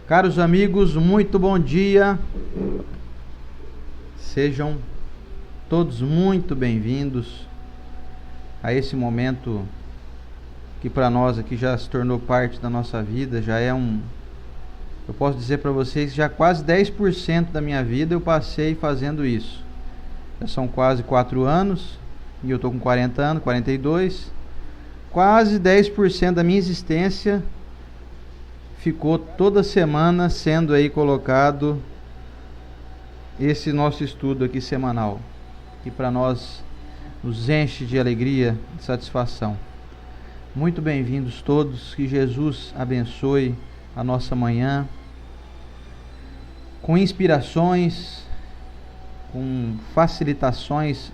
Caros amigos, muito bom dia. Sejam todos muito bem-vindos a esse momento que para nós aqui já se tornou parte da nossa vida, já é eu posso dizer para vocês que já quase 10% da minha vida eu passei fazendo isso. Já são quase 4 anos e eu estou com 40 anos, 42. Quase 10% da minha existência ficou toda semana sendo aí colocado esse nosso estudo aqui semanal, que para nós nos enche de alegria, de satisfação. Muito bem-vindos todos, que Jesus abençoe a nossa manhã com inspirações, com facilitações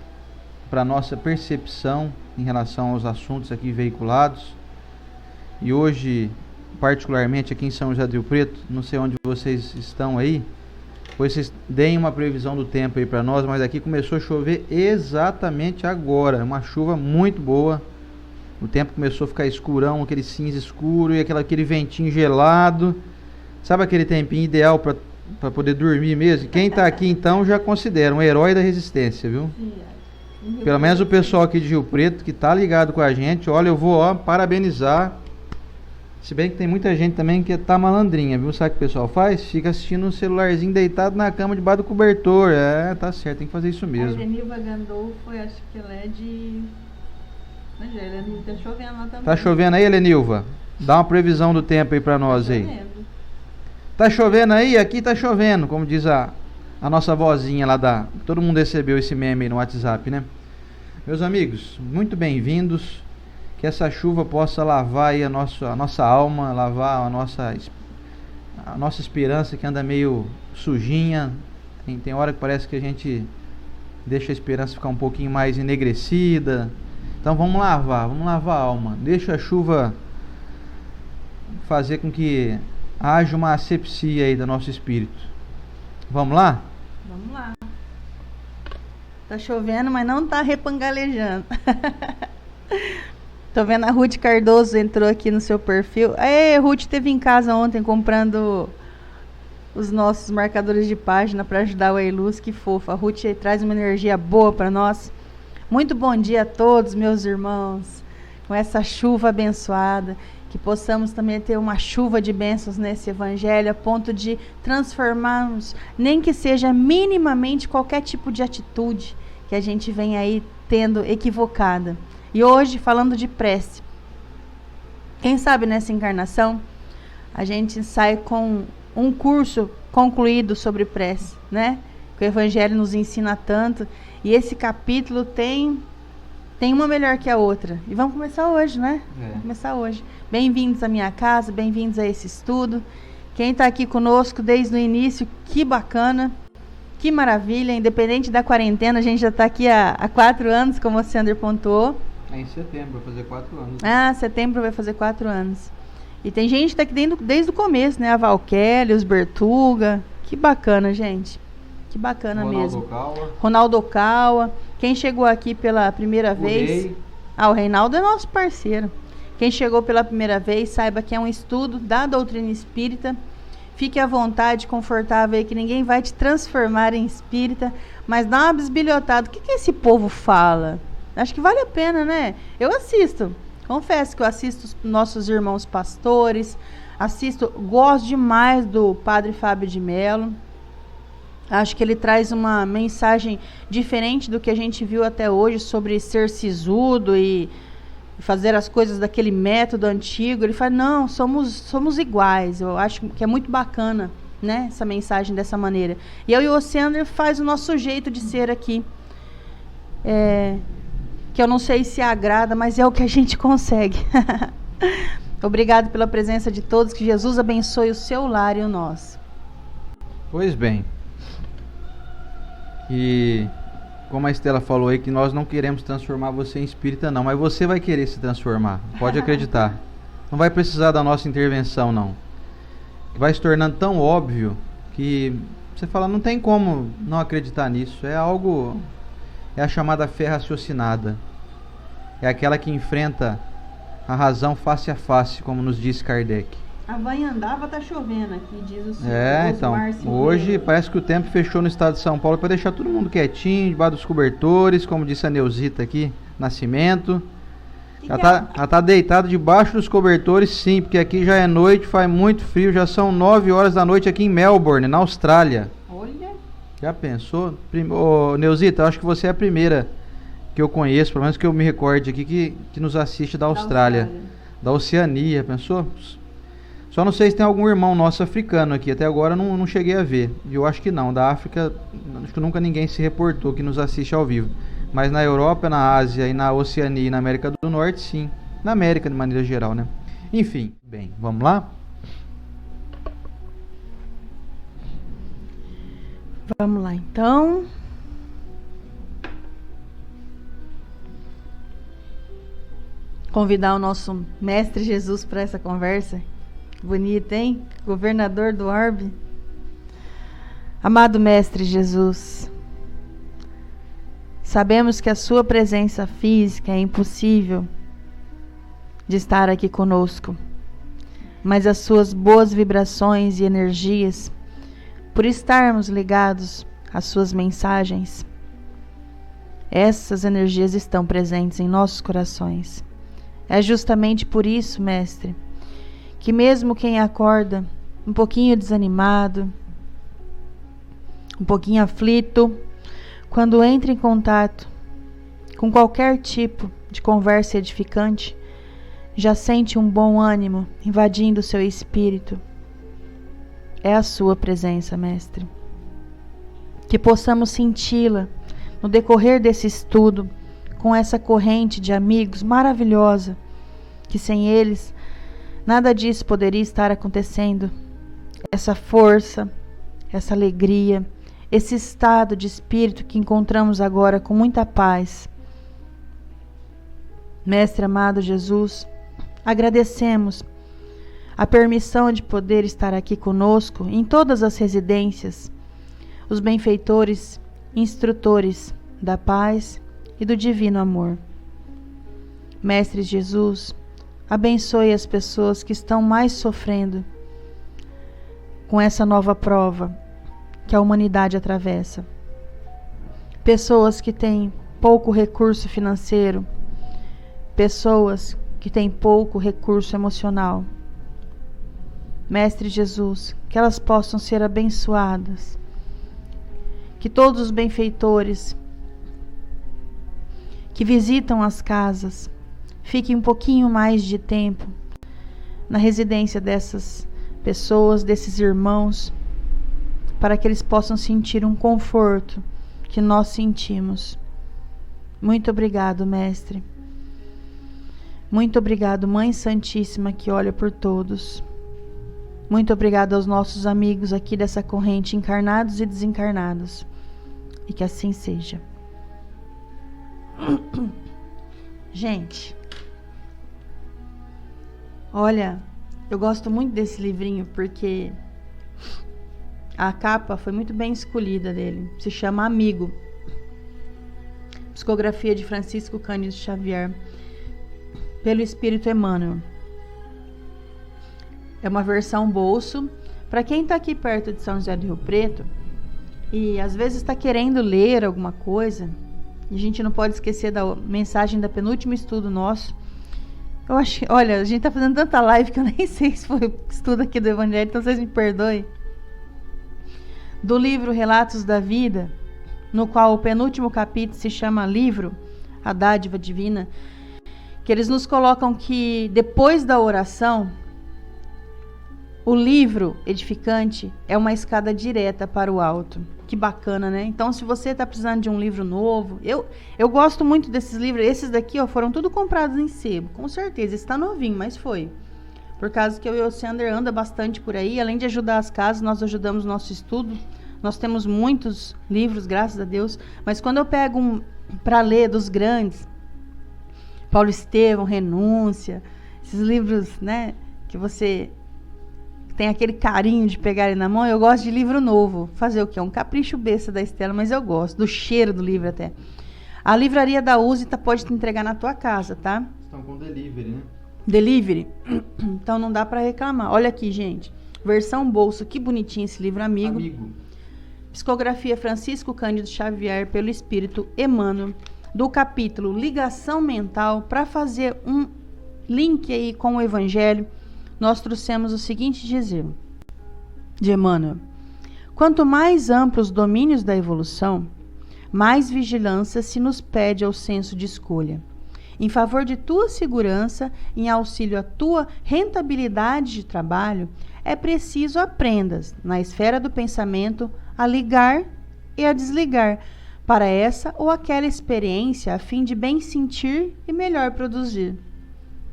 para nossa percepção em relação aos assuntos aqui veiculados. E hoje, particularmente aqui em São José do Rio Preto, não sei onde vocês estão aí, pois vocês deem uma previsão do tempo aí para nós, mas aqui começou a chover exatamente agora, uma chuva muito boa. O tempo começou a ficar escurão, aquele cinza escuro e aquele ventinho gelado. Sabe aquele tempinho ideal para poder dormir mesmo? Quem está aqui então já considera um herói da resistência, viu? Pelo menos o pessoal aqui de Rio Preto que está ligado com a gente, olha, eu vou parabenizar. Se bem que tem muita gente também que tá malandrinha, viu? Sabe o que o pessoal faz? Fica assistindo um celularzinho deitado na cama debaixo do cobertor. É, tá certo, tem que fazer isso mesmo. A Elenilva Gandolfo, acho que ela é de... Mas já, Elenilva, tá chovendo lá também. Tá chovendo aí, Elenilva? Dá uma previsão do tempo aí pra nós tá aí. Chovendo. Tá chovendo aí? Aqui tá chovendo, como diz a nossa vozinha lá da... Todo mundo recebeu esse meme aí no WhatsApp, né? Meus amigos, muito bem-vindos. Que essa chuva possa lavar aí a nossa alma, lavar a nossa esperança que anda meio sujinha. Tem hora que parece que a gente deixa a esperança ficar um pouquinho mais enegrecida. Então vamos lavar a alma. Deixa a chuva fazer com que haja uma asepsia aí do nosso espírito. Vamos lá? Vamos lá. Tá chovendo, mas não tá repangalejando. Tô vendo a Ruth Cardoso entrou aqui no seu perfil. Ruth esteve em casa ontem comprando os nossos marcadores de página para ajudar o Eiluz, que fofa. A Ruth traz uma energia boa para nós. Muito bom dia a todos, meus irmãos. Com essa chuva abençoada, que possamos também ter uma chuva de bênçãos nesse evangelho, a ponto de transformarmos, nem que seja minimamente, qualquer tipo de atitude que a gente vem aí tendo equivocada. E hoje, falando de prece, quem sabe nessa encarnação, a gente sai com um curso concluído sobre prece, né? Que o Evangelho nos ensina tanto, e esse capítulo tem uma melhor que a outra. E vamos começar hoje, né? Vamos começar hoje. Bem-vindos à minha casa, bem-vindos a esse estudo. Quem está aqui conosco desde o início, que bacana, que maravilha, independente da quarentena, a gente já está aqui há 4 anos, como o Sander pontuou. Em setembro vai fazer 4 anos. Setembro vai fazer 4 anos. E tem gente que está aqui desde o começo, né? A Valquélia, os Bertuga. Que bacana, gente. Que bacana mesmo. Ronaldo Caua. Quem chegou aqui pela primeira vez... o Reinaldo é nosso parceiro. Quem chegou pela primeira vez, saiba que é um estudo da doutrina espírita. Fique à vontade, confortável aí, que ninguém vai te transformar em espírita. Mas dá uma bisbilhotada. O que esse povo fala? Acho que vale a pena, né? Eu assisto. Confesso que eu assisto os nossos irmãos pastores. Gosto demais do Padre Fábio de Mello. Acho que ele traz uma mensagem diferente do que a gente viu até hoje sobre ser sisudo e fazer as coisas daquele método antigo. Ele fala, não, somos iguais. Eu acho que é muito bacana, né? Essa mensagem dessa maneira. E eu e o Sander faz o nosso jeito de ser aqui. Que eu não sei se agrada, mas é o que a gente consegue. Obrigado pela presença de todos, que Jesus abençoe o seu lar e o nosso. Pois bem, e como a Estela falou aí, que nós não queremos transformar você em espírita não, mas você vai querer se transformar, pode acreditar. Não vai precisar da nossa intervenção não. Vai se tornando tão óbvio que você fala, não tem como não acreditar nisso. É a chamada fé raciocinada. É aquela que enfrenta a razão face a face, como nos diz Kardec. A Vanhandava tá chovendo aqui, diz o senhor. Então, hoje parece que o tempo fechou no estado de São Paulo para deixar todo mundo quietinho, debaixo dos cobertores, como disse a Neuzita aqui, Nascimento. Ela tá deitada debaixo dos cobertores, sim, porque aqui já é noite, faz muito frio, já são 9 horas da noite aqui em Melbourne, na Austrália. Olha. Já pensou? Ô, Neuzita, eu acho que você é a primeira que eu conheço, pelo menos que eu me recorde aqui, que nos assiste da Austrália. Da Oceania, pensou? Só não sei se tem algum irmão nosso africano aqui, até agora não cheguei a ver. E eu acho que não, da África, acho que nunca ninguém se reportou que nos assiste ao vivo. Mas na Europa, na Ásia e na Oceania e na América do Norte, sim. Na América de maneira geral, né? Enfim, bem, vamos lá? Vamos lá, então. Convidar o nosso Mestre Jesus para essa conversa. Bonito, hein? Governador do Orbe. Amado Mestre Jesus, sabemos que a sua presença física é impossível de estar aqui conosco, mas as suas boas vibrações e energias, por estarmos ligados às suas mensagens, essas energias estão presentes em nossos corações. É justamente por isso, Mestre, que mesmo quem acorda um pouquinho desanimado, um pouquinho aflito, quando entra em contato com qualquer tipo de conversa edificante, já sente um bom ânimo invadindo o seu espírito. É a sua presença, Mestre. Que possamos senti-la no decorrer desse estudo, com essa corrente de amigos maravilhosa, que sem eles nada disso poderia estar acontecendo. Essa força, essa alegria, esse estado de espírito que encontramos agora com muita paz. Mestre amado Jesus, agradecemos a permissão de poder estar aqui conosco em todas as residências, os benfeitores, instrutores da paz e do divino amor. Mestre Jesus, abençoe as pessoas que estão mais sofrendo com essa nova prova que a humanidade atravessa. Pessoas que têm pouco recurso financeiro, pessoas que têm pouco recurso emocional. Mestre Jesus, que elas possam ser abençoadas, que todos os benfeitores que visitam as casas fiquem um pouquinho mais de tempo na residência dessas pessoas, desses irmãos, para que eles possam sentir um conforto que nós sentimos. Muito obrigado, Mestre. Muito obrigado, Mãe Santíssima, que olha por todos. Muito obrigado aos nossos amigos aqui dessa corrente, encarnados e desencarnados. E que assim seja. Gente, olha, eu gosto muito desse livrinho porque a capa foi muito bem escolhida dele. Se chama Amigo. Psicografia de Francisco Cândido Xavier, pelo Espírito Emmanuel. É uma versão bolso. Para quem está aqui perto de São José do Rio Preto e às vezes está querendo ler alguma coisa, e a gente não pode esquecer da mensagem da penúltimo estudo nosso. Eu acho, olha, a gente está fazendo tanta live que eu nem sei se foi estudo aqui do Evangelho, então vocês me perdoem. Do livro Relatos da Vida, no qual o penúltimo capítulo se chama Livro, a Dádiva Divina, que eles nos colocam que depois da oração, o livro edificante é uma escada direta para o alto. Que bacana, né? Então, se você está precisando de um livro novo, eu gosto muito desses livros. Esses daqui, ó, foram tudo comprados em sebo, com certeza. Esse está novinho, mas foi. Por causa que eu e o Sander anda bastante por aí. Além de ajudar as casas, nós ajudamos o nosso estudo. Nós temos muitos livros, graças a Deus. Mas quando eu pego para ler dos grandes, Paulo Estevão, Renúncia, esses livros, né, que você tem aquele carinho de pegar ele na mão, eu gosto de livro novo. Fazer o quê? Um capricho besta da Estela, mas eu gosto, do cheiro do livro até. A livraria da Usita pode te entregar na tua casa, tá? Estão com delivery, né? Delivery. Então não dá para reclamar. Olha aqui, gente. Versão bolso, que bonitinho esse livro, amigo. Psicografia Francisco Cândido Xavier pelo Espírito Emmanuel, do capítulo Ligação Mental. Para fazer um link aí com o Evangelho, nós trouxemos o seguinte dizer de Emmanuel: quanto mais amplos os domínios da evolução, mais vigilância se nos pede ao senso de escolha. Em favor de tua segurança, em auxílio à tua rentabilidade de trabalho, é preciso aprendas, na esfera do pensamento, a ligar e a desligar para essa ou aquela experiência, a fim de bem sentir e melhor produzir.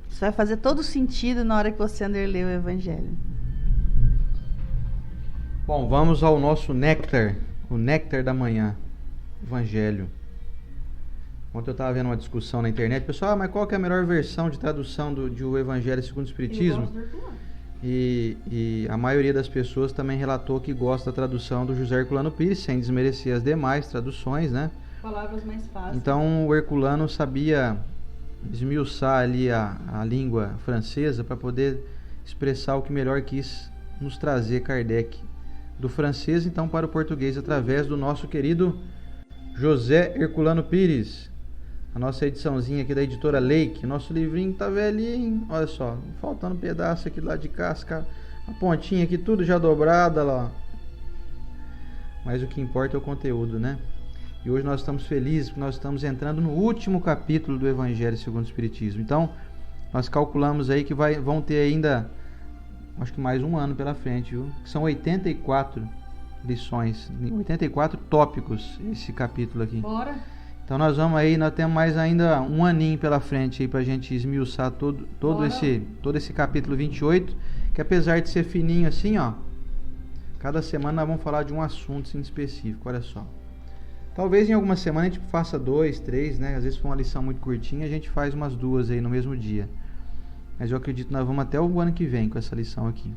Isso vai fazer todo sentido na hora que você andar ler o Evangelho. Bom, vamos ao nosso néctar, o néctar da manhã, Evangelho. Ontem eu estava vendo uma discussão na internet, pessoal, mas qual que é a melhor versão de tradução de o Evangelho segundo o Espiritismo? E a maioria das pessoas também relatou que gosta da tradução do José Herculano Pires, sem desmerecer as demais traduções, né? Palavras mais fáceis. Então o Herculano sabia esmiuçar ali a língua francesa para poder expressar o que melhor quis nos trazer Kardec do francês, então, para o português, através do nosso querido José Herculano Pires. A nossa ediçãozinha aqui da editora Leike. Nosso livrinho tá velhinho. Olha só, faltando um pedaço aqui do lado de casca. A pontinha aqui tudo já dobrada lá. Mas o que importa é o conteúdo, né? E hoje nós estamos felizes porque nós estamos entrando no último capítulo do Evangelho segundo o Espiritismo. Então, nós calculamos aí que vão ter ainda, acho que mais um ano pela frente, viu? São 84 lições, 84 tópicos esse capítulo aqui. Bora! Então nós temos mais ainda um aninho pela frente aí pra gente esmiuçar todo esse capítulo 28, que apesar de ser fininho assim, ó, cada semana nós vamos falar de um assunto assim, específico, olha só. Talvez em alguma semana a gente faça 2, 3, né? Às vezes for uma lição muito curtinha, a gente faz umas 2 aí no mesmo dia. Mas eu acredito que nós vamos até o ano que vem com essa lição aqui.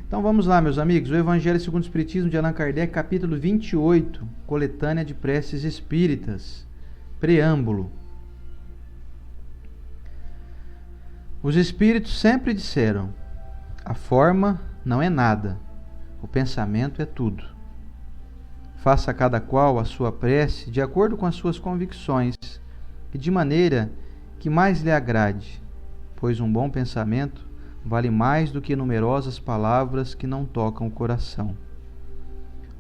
Então vamos lá, meus amigos. O Evangelho segundo o Espiritismo de Allan Kardec, capítulo 28, coletânea de preces espíritas. Preâmbulo. Os espíritos sempre disseram: a forma não é nada, o pensamento é tudo. Faça cada qual a sua prece de acordo com as suas convicções e de maneira que mais lhe agrade, pois um bom pensamento vale mais do que numerosas palavras que não tocam o coração.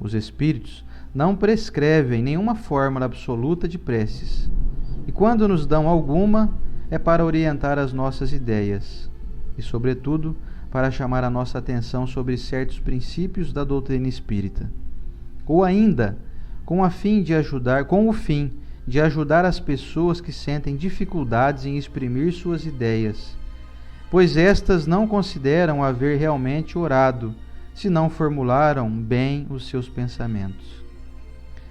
Os espíritos não prescrevem nenhuma fórmula absoluta de preces, e quando nos dão alguma, é para orientar as nossas ideias, e sobretudo para chamar a nossa atenção sobre certos princípios da doutrina espírita, ou ainda com o fim de ajudar as pessoas que sentem dificuldades em exprimir suas ideias, pois estas não consideram haver realmente orado, se não formularam bem os seus pensamentos.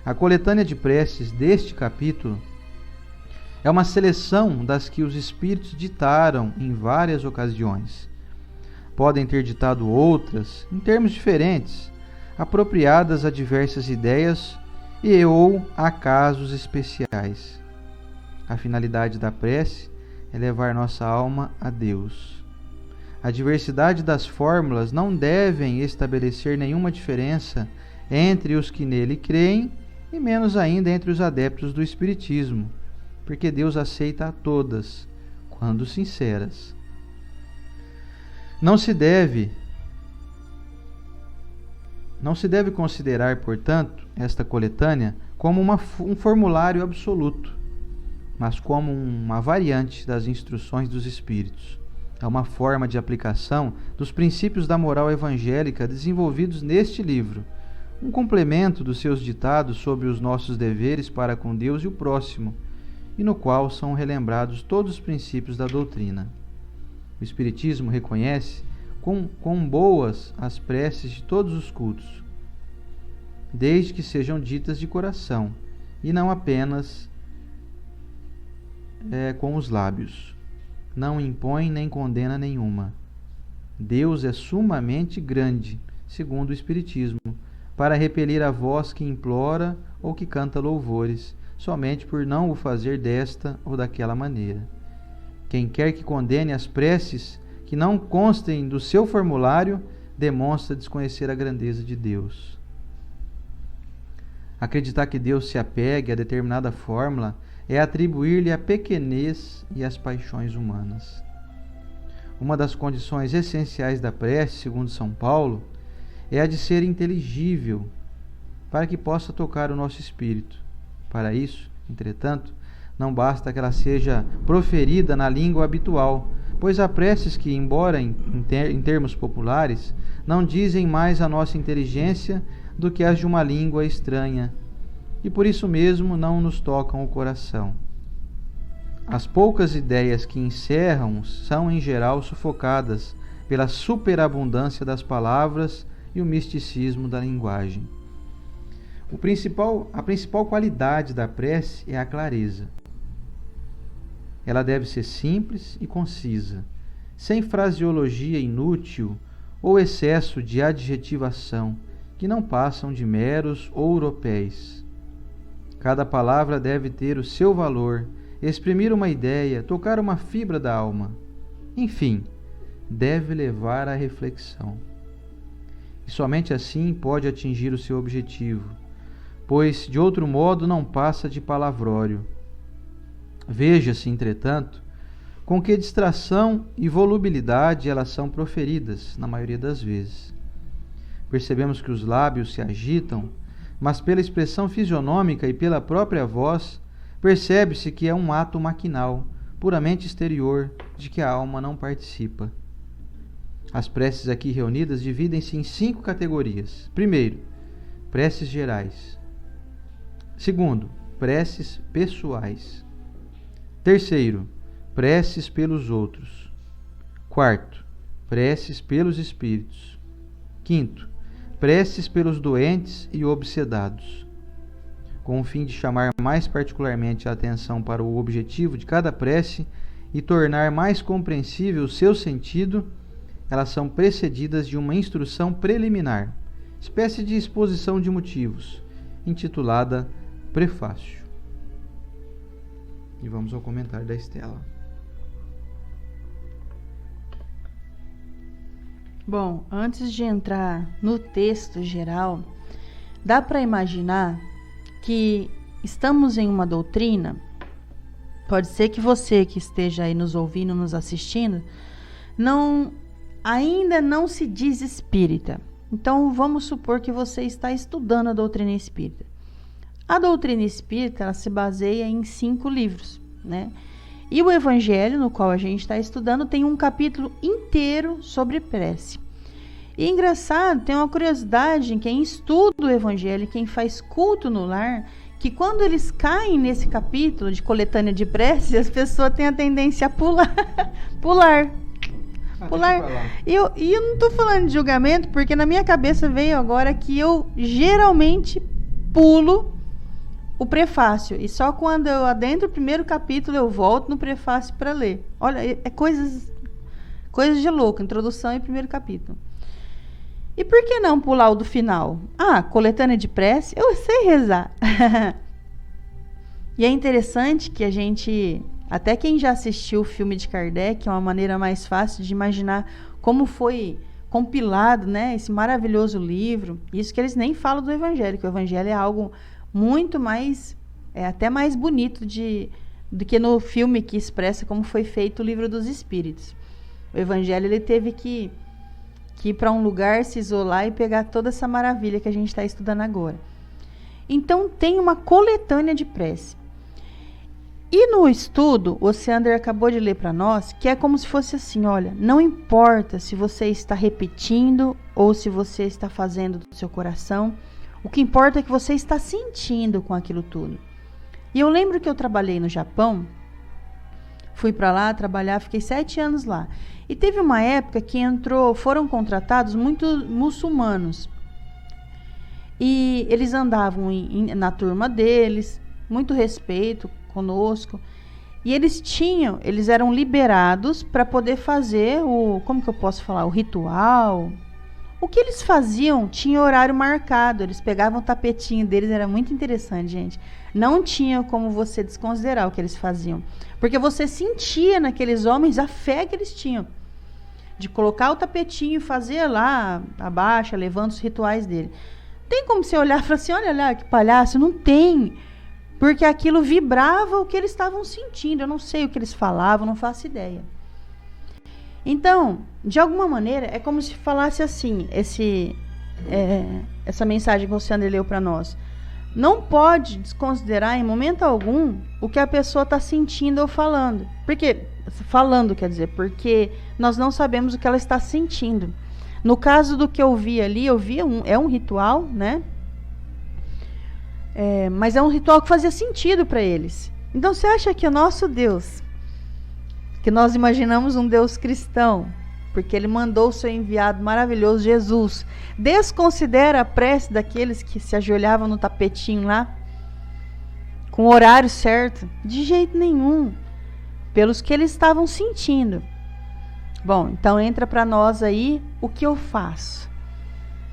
A coletânea de preces deste capítulo é uma seleção das que os espíritos ditaram em várias ocasiões. Podem ter ditado outras, em termos diferentes, apropriadas a diversas ideias e ou a casos especiais. A finalidade da prece é levar nossa alma a Deus. A diversidade das fórmulas não devem estabelecer nenhuma diferença entre os que nele creem e menos ainda entre os adeptos do Espiritismo, porque Deus aceita a todas, quando sinceras. Não se deve considerar, portanto, esta coletânea como um formulário absoluto, mas como uma variante das instruções dos Espíritos. É uma forma de aplicação dos princípios da moral evangélica desenvolvidos neste livro, um complemento dos seus ditados sobre os nossos deveres para com Deus e o próximo, e no qual são relembrados todos os princípios da doutrina. O Espiritismo reconhece quão boas as preces de todos os cultos, desde que sejam ditas de coração, e não apenas com os lábios. Não impõe nem condena nenhuma. Deus é sumamente grande, segundo o Espiritismo, para repelir a voz que implora ou que canta louvores, somente por não o fazer desta ou daquela maneira. Quem quer que condene as preces que não constem do seu formulário demonstra desconhecer a grandeza de Deus. Acreditar que Deus se apegue a determinada fórmula é atribuir-lhe a pequenez e as paixões humanas. Uma das condições essenciais da prece, segundo São Paulo, é a de ser inteligível, para que possa tocar o nosso espírito. Para isso, entretanto, não basta que ela seja proferida na língua habitual, pois há preces que, embora em termos populares, não dizem mais a nossa inteligência do que as de uma língua estranha, e por isso mesmo não nos tocam o coração. As poucas ideias que encerram são, em geral, sufocadas pela superabundância das palavras e o misticismo da linguagem. A principal qualidade da prece é a clareza. Ela deve ser simples e concisa, sem fraseologia inútil ou excesso de adjetivação, que não passam de meros ouropéis. Cada palavra deve ter o seu valor, exprimir uma ideia, tocar uma fibra da alma. Enfim, deve levar à reflexão. E somente assim pode atingir o seu objetivo, pois de outro modo não passa de palavrório. Veja-se, entretanto, com que distração e volubilidade elas são proferidas, na maioria das vezes. Percebemos que os lábios se agitam, mas pela expressão fisionômica e pela própria voz, percebe-se que é um ato maquinal, puramente exterior, de que a alma não participa. As preces aqui reunidas dividem-se em 5 categorias. Primeiro, preces gerais. Segundo, preces pessoais. Terceiro, preces pelos outros. Quarto, preces pelos espíritos. Quinto, preces pelos doentes e obsedados. Com o fim de chamar mais particularmente a atenção para o objetivo de cada prece e tornar mais compreensível o seu sentido, elas são precedidas de uma instrução preliminar, espécie de exposição de motivos, intitulada Prefácio. E vamos ao comentário da Estela. Bom, antes de entrar no texto geral, dá para imaginar que estamos em uma doutrina. Pode ser que você que esteja aí nos ouvindo, nos assistindo, ainda não se diz espírita. Então, vamos supor que você está estudando a doutrina espírita. A doutrina espírita, ela se baseia em 5 livros, né? E o Evangelho, no qual a gente está estudando, tem um capítulo inteiro sobre prece. E engraçado, tem uma curiosidade em quem estuda o Evangelho, quem faz culto no lar, que quando eles caem nesse capítulo de coletânea de prece, as pessoas têm a tendência a pular. pular. E eu não estou falando de julgamento, porque na minha cabeça veio agora que eu geralmente pulo o prefácio. E só quando eu adentro o primeiro capítulo, eu volto no prefácio para ler. Olha, é coisas de louco, introdução e primeiro capítulo. E por que não pular o do final? Coletânea de prece, eu sei rezar. E é interessante que a gente, até quem já assistiu o filme de Kardec, é uma maneira mais fácil de imaginar como foi compilado, né, esse maravilhoso livro. Isso que eles nem falam do Evangelho, que o Evangelho é algo muito mais, até mais bonito do que no filme que expressa como foi feito o Livro dos Espíritos. O Evangelho, ele teve que ir para um lugar, se isolar e pegar toda essa maravilha que a gente está estudando agora. Então, tem uma coletânea de prece. E no estudo, o Oceander acabou de ler para nós, que é como se fosse assim, olha, não importa se você está repetindo ou se você está fazendo do seu coração, o que importa é que você está sentindo com aquilo tudo. E eu lembro que eu trabalhei no Japão, fui para lá trabalhar, fiquei 7 anos lá. E teve uma época que foram contratados muitos muçulmanos. E eles andavam na turma deles, muito respeito conosco. E eles eram liberados para poder fazer como que eu posso falar? O ritual, O que eles faziam tinha horário marcado. Eles pegavam o tapetinho deles, era muito interessante, gente. Não tinha como você desconsiderar o que eles faziam. Porque você sentia naqueles homens a fé que eles tinham. De colocar o tapetinho e fazer lá, abaixa, levando os rituais dele. Tem como você olhar e falar assim, olha lá, que palhaço? Não tem. Porque aquilo vibrava o que eles estavam sentindo. Eu não sei o que eles falavam, não faço ideia. Então, de alguma maneira, é como se falasse assim, essa mensagem que o Sandro leu para nós. Não pode desconsiderar em momento algum o que a pessoa está sentindo ou falando. Porque nós não sabemos o que ela está sentindo. No caso do que eu vi ali, é um ritual, né? Mas é um ritual que fazia sentido para eles. Então, você acha que o nosso Deus, que nós imaginamos um Deus cristão, porque ele mandou o seu enviado maravilhoso, Jesus, desconsidera a prece daqueles que se ajoelhavam no tapetinho lá, com o horário certo? De jeito nenhum, pelos que eles estavam sentindo. Bom, então entra para nós aí o que eu faço.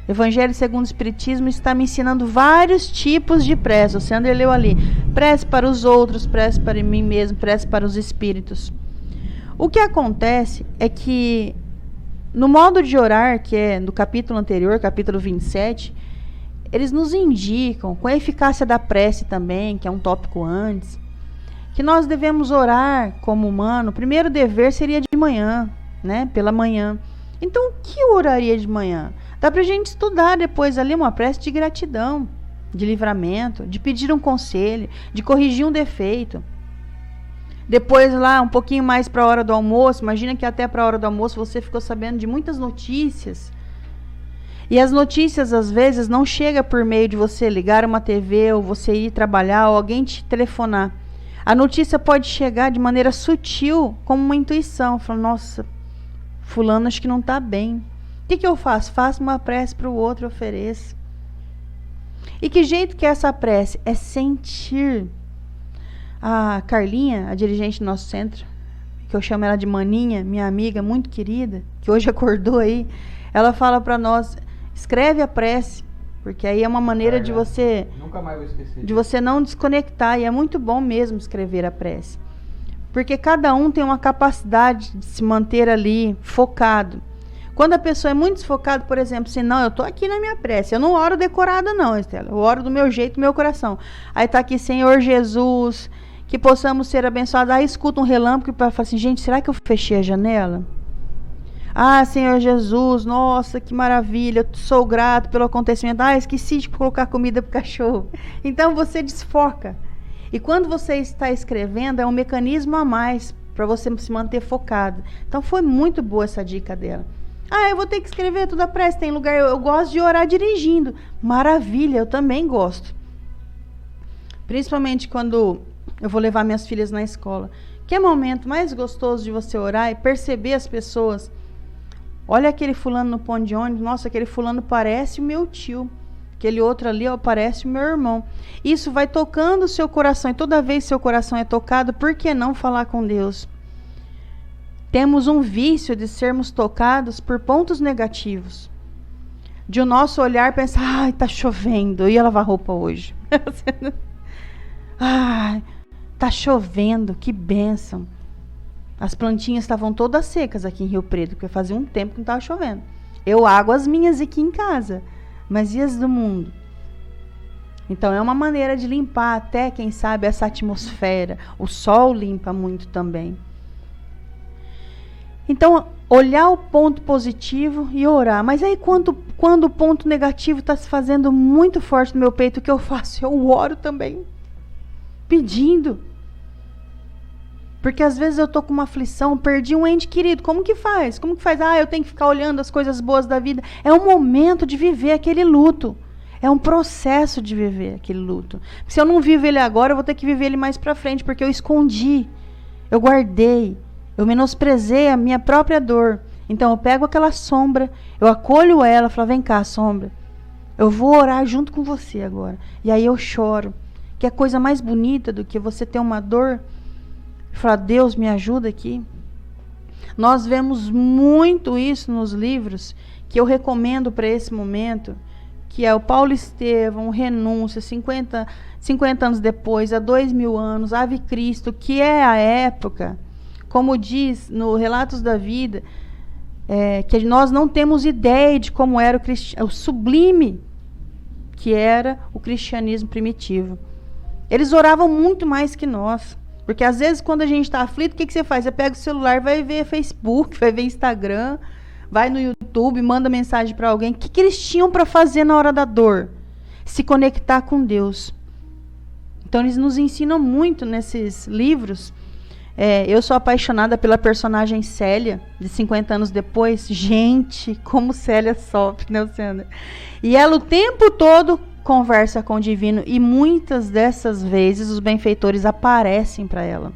Evangelho segundo o Espiritismo está me ensinando vários tipos de prece. O Sandro leu ali, prece para os outros, prece para mim mesmo, prece para os espíritos. O que acontece é que no modo de orar, que é no capítulo anterior, capítulo 27, eles nos indicam, com a eficácia da prece também, que é um tópico antes, que nós devemos orar como humano. O primeiro dever seria de manhã, né? Pela manhã. Então, o que eu oraria de manhã? Dá pra gente estudar depois ali uma prece de gratidão, de livramento, de pedir um conselho, de corrigir um defeito. Depois lá, um pouquinho mais para a hora do almoço, imagina que até para a hora do almoço você ficou sabendo de muitas notícias. E as notícias, às vezes, não chegam por meio de você ligar uma TV, ou você ir trabalhar, ou alguém te telefonar. A notícia pode chegar de maneira sutil, como uma intuição. Falando, nossa, fulano acho que não está bem. O que eu faço? Faço uma prece para o outro, ofereço. E que jeito que é essa prece? É sentir. A Carlinha, a dirigente do nosso centro, que eu chamo ela de Maninha, minha amiga muito querida, que hoje acordou aí, ela fala para nós, escreve a prece, porque aí é uma maneira de você, nunca mais vou esquecer, de você não desconectar, e é muito bom mesmo escrever a prece, porque cada um tem uma capacidade de se manter ali focado. Quando a pessoa é muito desfocada, por exemplo, assim, não, eu tô aqui na minha prece, eu não oro decorada não, Estela, eu oro do meu jeito, do meu coração. Aí tá aqui, Senhor Jesus, que possamos ser abençoados. Aí escuta um relâmpago para falar assim, gente, será que eu fechei a janela? Ah, Senhor Jesus, nossa, que maravilha, eu sou grato pelo acontecimento. Ah, esqueci de colocar comida pro cachorro. Então você desfoca. E quando você está escrevendo, é um mecanismo a mais para você se manter focado. Então foi muito boa essa dica dela. Ah, eu vou ter que escrever toda a prece, tem lugar, eu gosto de orar dirigindo. Maravilha, eu também gosto. Principalmente quando eu vou levar minhas filhas na escola. Que é o momento mais gostoso de você orar e perceber as pessoas. Olha aquele fulano no ponto de ônibus, nossa, aquele fulano parece o meu tio. Aquele outro ali, ó, parece o meu irmão. Isso vai tocando o seu coração, e toda vez que seu coração é tocado, por que não falar com Deus? Temos um vício de sermos tocados por pontos negativos. De o nosso olhar pensar, ai, tá chovendo, eu ia lavar roupa hoje. Ai, tá chovendo, que bênção. As plantinhas estavam todas secas aqui em Rio Preto, porque fazia um tempo que não estava chovendo. Eu ago as minhas aqui em casa, mas e as do mundo? Então é uma maneira de limpar até, quem sabe, essa atmosfera. O sol limpa muito também. Então, olhar o ponto positivo e orar. Mas aí quando o ponto negativo está se fazendo muito forte no meu peito, o que eu faço? Eu oro também. Pedindo. Porque às vezes eu tô com uma aflição, perdi um ente querido. Como que faz? Ah, eu tenho que ficar olhando as coisas boas da vida. É um momento de viver aquele luto. É um processo de viver aquele luto. Se eu não vivo ele agora, eu vou ter que viver ele mais pra frente, porque eu escondi, eu guardei, eu menosprezei a minha própria dor. Então eu pego aquela sombra, eu acolho ela, falo, vem cá, sombra, eu vou orar junto com você agora. E aí eu choro. Que é coisa mais bonita do que você ter uma dor e falar, Deus, me ajuda aqui. Nós vemos muito isso nos livros que eu recomendo para esse momento, que é o Paulo Estevão, Renúncia, 50 anos depois, há 2000 anos, Ave Cristo, que é a época, como diz no Relatos da Vida, que nós não temos ideia de como era o sublime que era o cristianismo primitivo. Eles oravam muito mais que nós. Porque às vezes quando a gente está aflito, o que você faz? Você pega o celular, vai ver Facebook, vai ver Instagram, vai no YouTube, manda mensagem para alguém. O que eles tinham para fazer na hora da dor? Se conectar com Deus. Então eles nos ensinam muito nesses livros. Eu sou apaixonada pela personagem Célia, de 50 anos depois. Gente, como Célia sofre, né, Luciana? E ela o tempo todo conversa com o divino. E muitas dessas vezes os benfeitores aparecem para ela.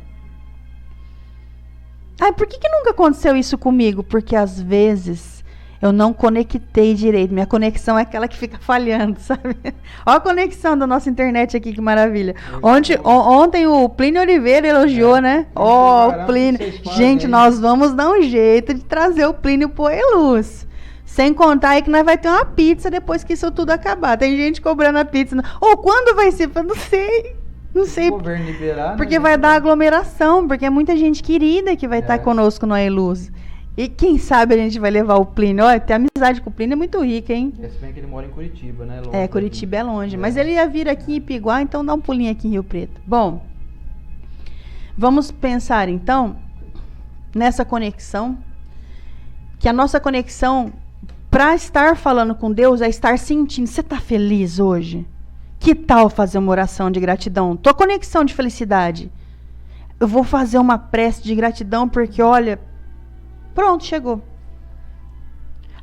Por que nunca aconteceu isso comigo? Porque às vezes eu não conectei direito. Minha conexão é aquela que fica falhando, sabe? Olha a conexão da nossa internet aqui, que maravilha. Ontem o Plínio Oliveira elogiou, né? O Plínio. Gente, nós vamos dar um jeito de trazer o Plínio pro Eluz. Sem contar aí que nós vai ter uma pizza depois que isso tudo acabar. Tem gente cobrando a pizza. Quando vai ser? Eu não sei. Não sei. O governo liberar, porque vai dar aglomeração, porque é muita gente querida que vai estar conosco no Eluz. E quem sabe a gente vai levar o Plínio. Olha, ter amizade com o Plínio é muito rica, hein? Se bem que ele mora em Curitiba, né? Longe Curitiba é longe. Mas ele ia vir aqui em Piguá, então dá um pulinho aqui em Rio Preto. Bom, vamos pensar então nessa conexão. Que a nossa conexão, para estar falando com Deus, é estar sentindo. Você está feliz hoje? Que tal fazer uma oração de gratidão? Tua conexão de felicidade. Eu vou fazer uma prece de gratidão porque, olha, pronto, chegou.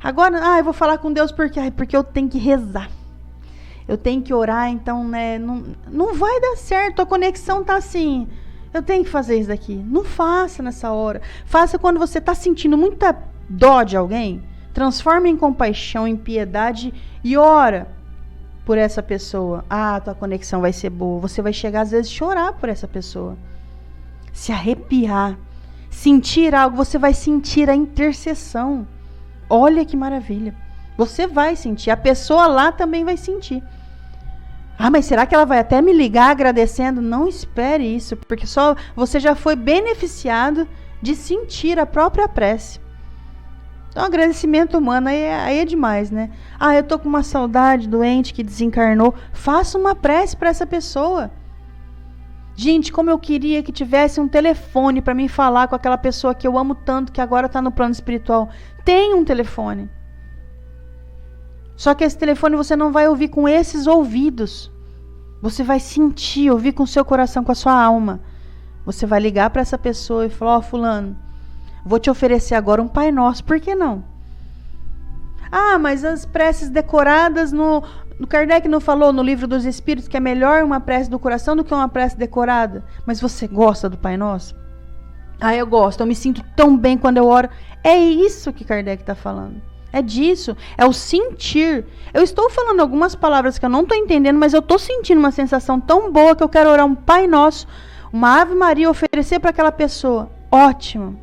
Agora, eu vou falar com Deus porque eu tenho que rezar. Eu tenho que orar, então, né, não vai dar certo. A conexão tá assim, eu tenho que fazer isso daqui. Não faça nessa hora. Faça quando você tá sentindo muita dó de alguém. Transforma em compaixão, em piedade e ora por essa pessoa. Tua conexão vai ser boa. Você vai chegar, às vezes, a chorar por essa pessoa. Se arrepiar. Sentir algo, você vai sentir a intercessão. Olha que maravilha. Você vai sentir, a pessoa lá também vai sentir. Mas será que ela vai até me ligar agradecendo? Não espere isso, porque só você já foi beneficiado de sentir a própria prece. Então, agradecimento humano aí é demais, né? Eu tô com uma saudade doente que desencarnou. Faça uma prece para essa pessoa. Gente, como eu queria que tivesse um telefone para mim falar com aquela pessoa que eu amo tanto, que agora está no plano espiritual. Tem um telefone. Só que esse telefone você não vai ouvir com esses ouvidos. Você vai sentir, ouvir com o seu coração, com a sua alma. Você vai ligar para essa pessoa e falar: fulano, vou te oferecer agora um Pai Nosso. Por que não? Mas as preces decoradas no Kardec não falou no Livro dos Espíritos que é melhor uma prece do coração do que uma prece decorada? Mas você gosta do Pai Nosso? Eu gosto, eu me sinto tão bem quando eu oro. É isso que Kardec está falando. É disso, é o sentir. Eu estou falando algumas palavras que eu não estou entendendo, mas eu estou sentindo uma sensação tão boa que eu quero orar um Pai Nosso, uma Ave Maria, oferecer para aquela pessoa. Ótimo.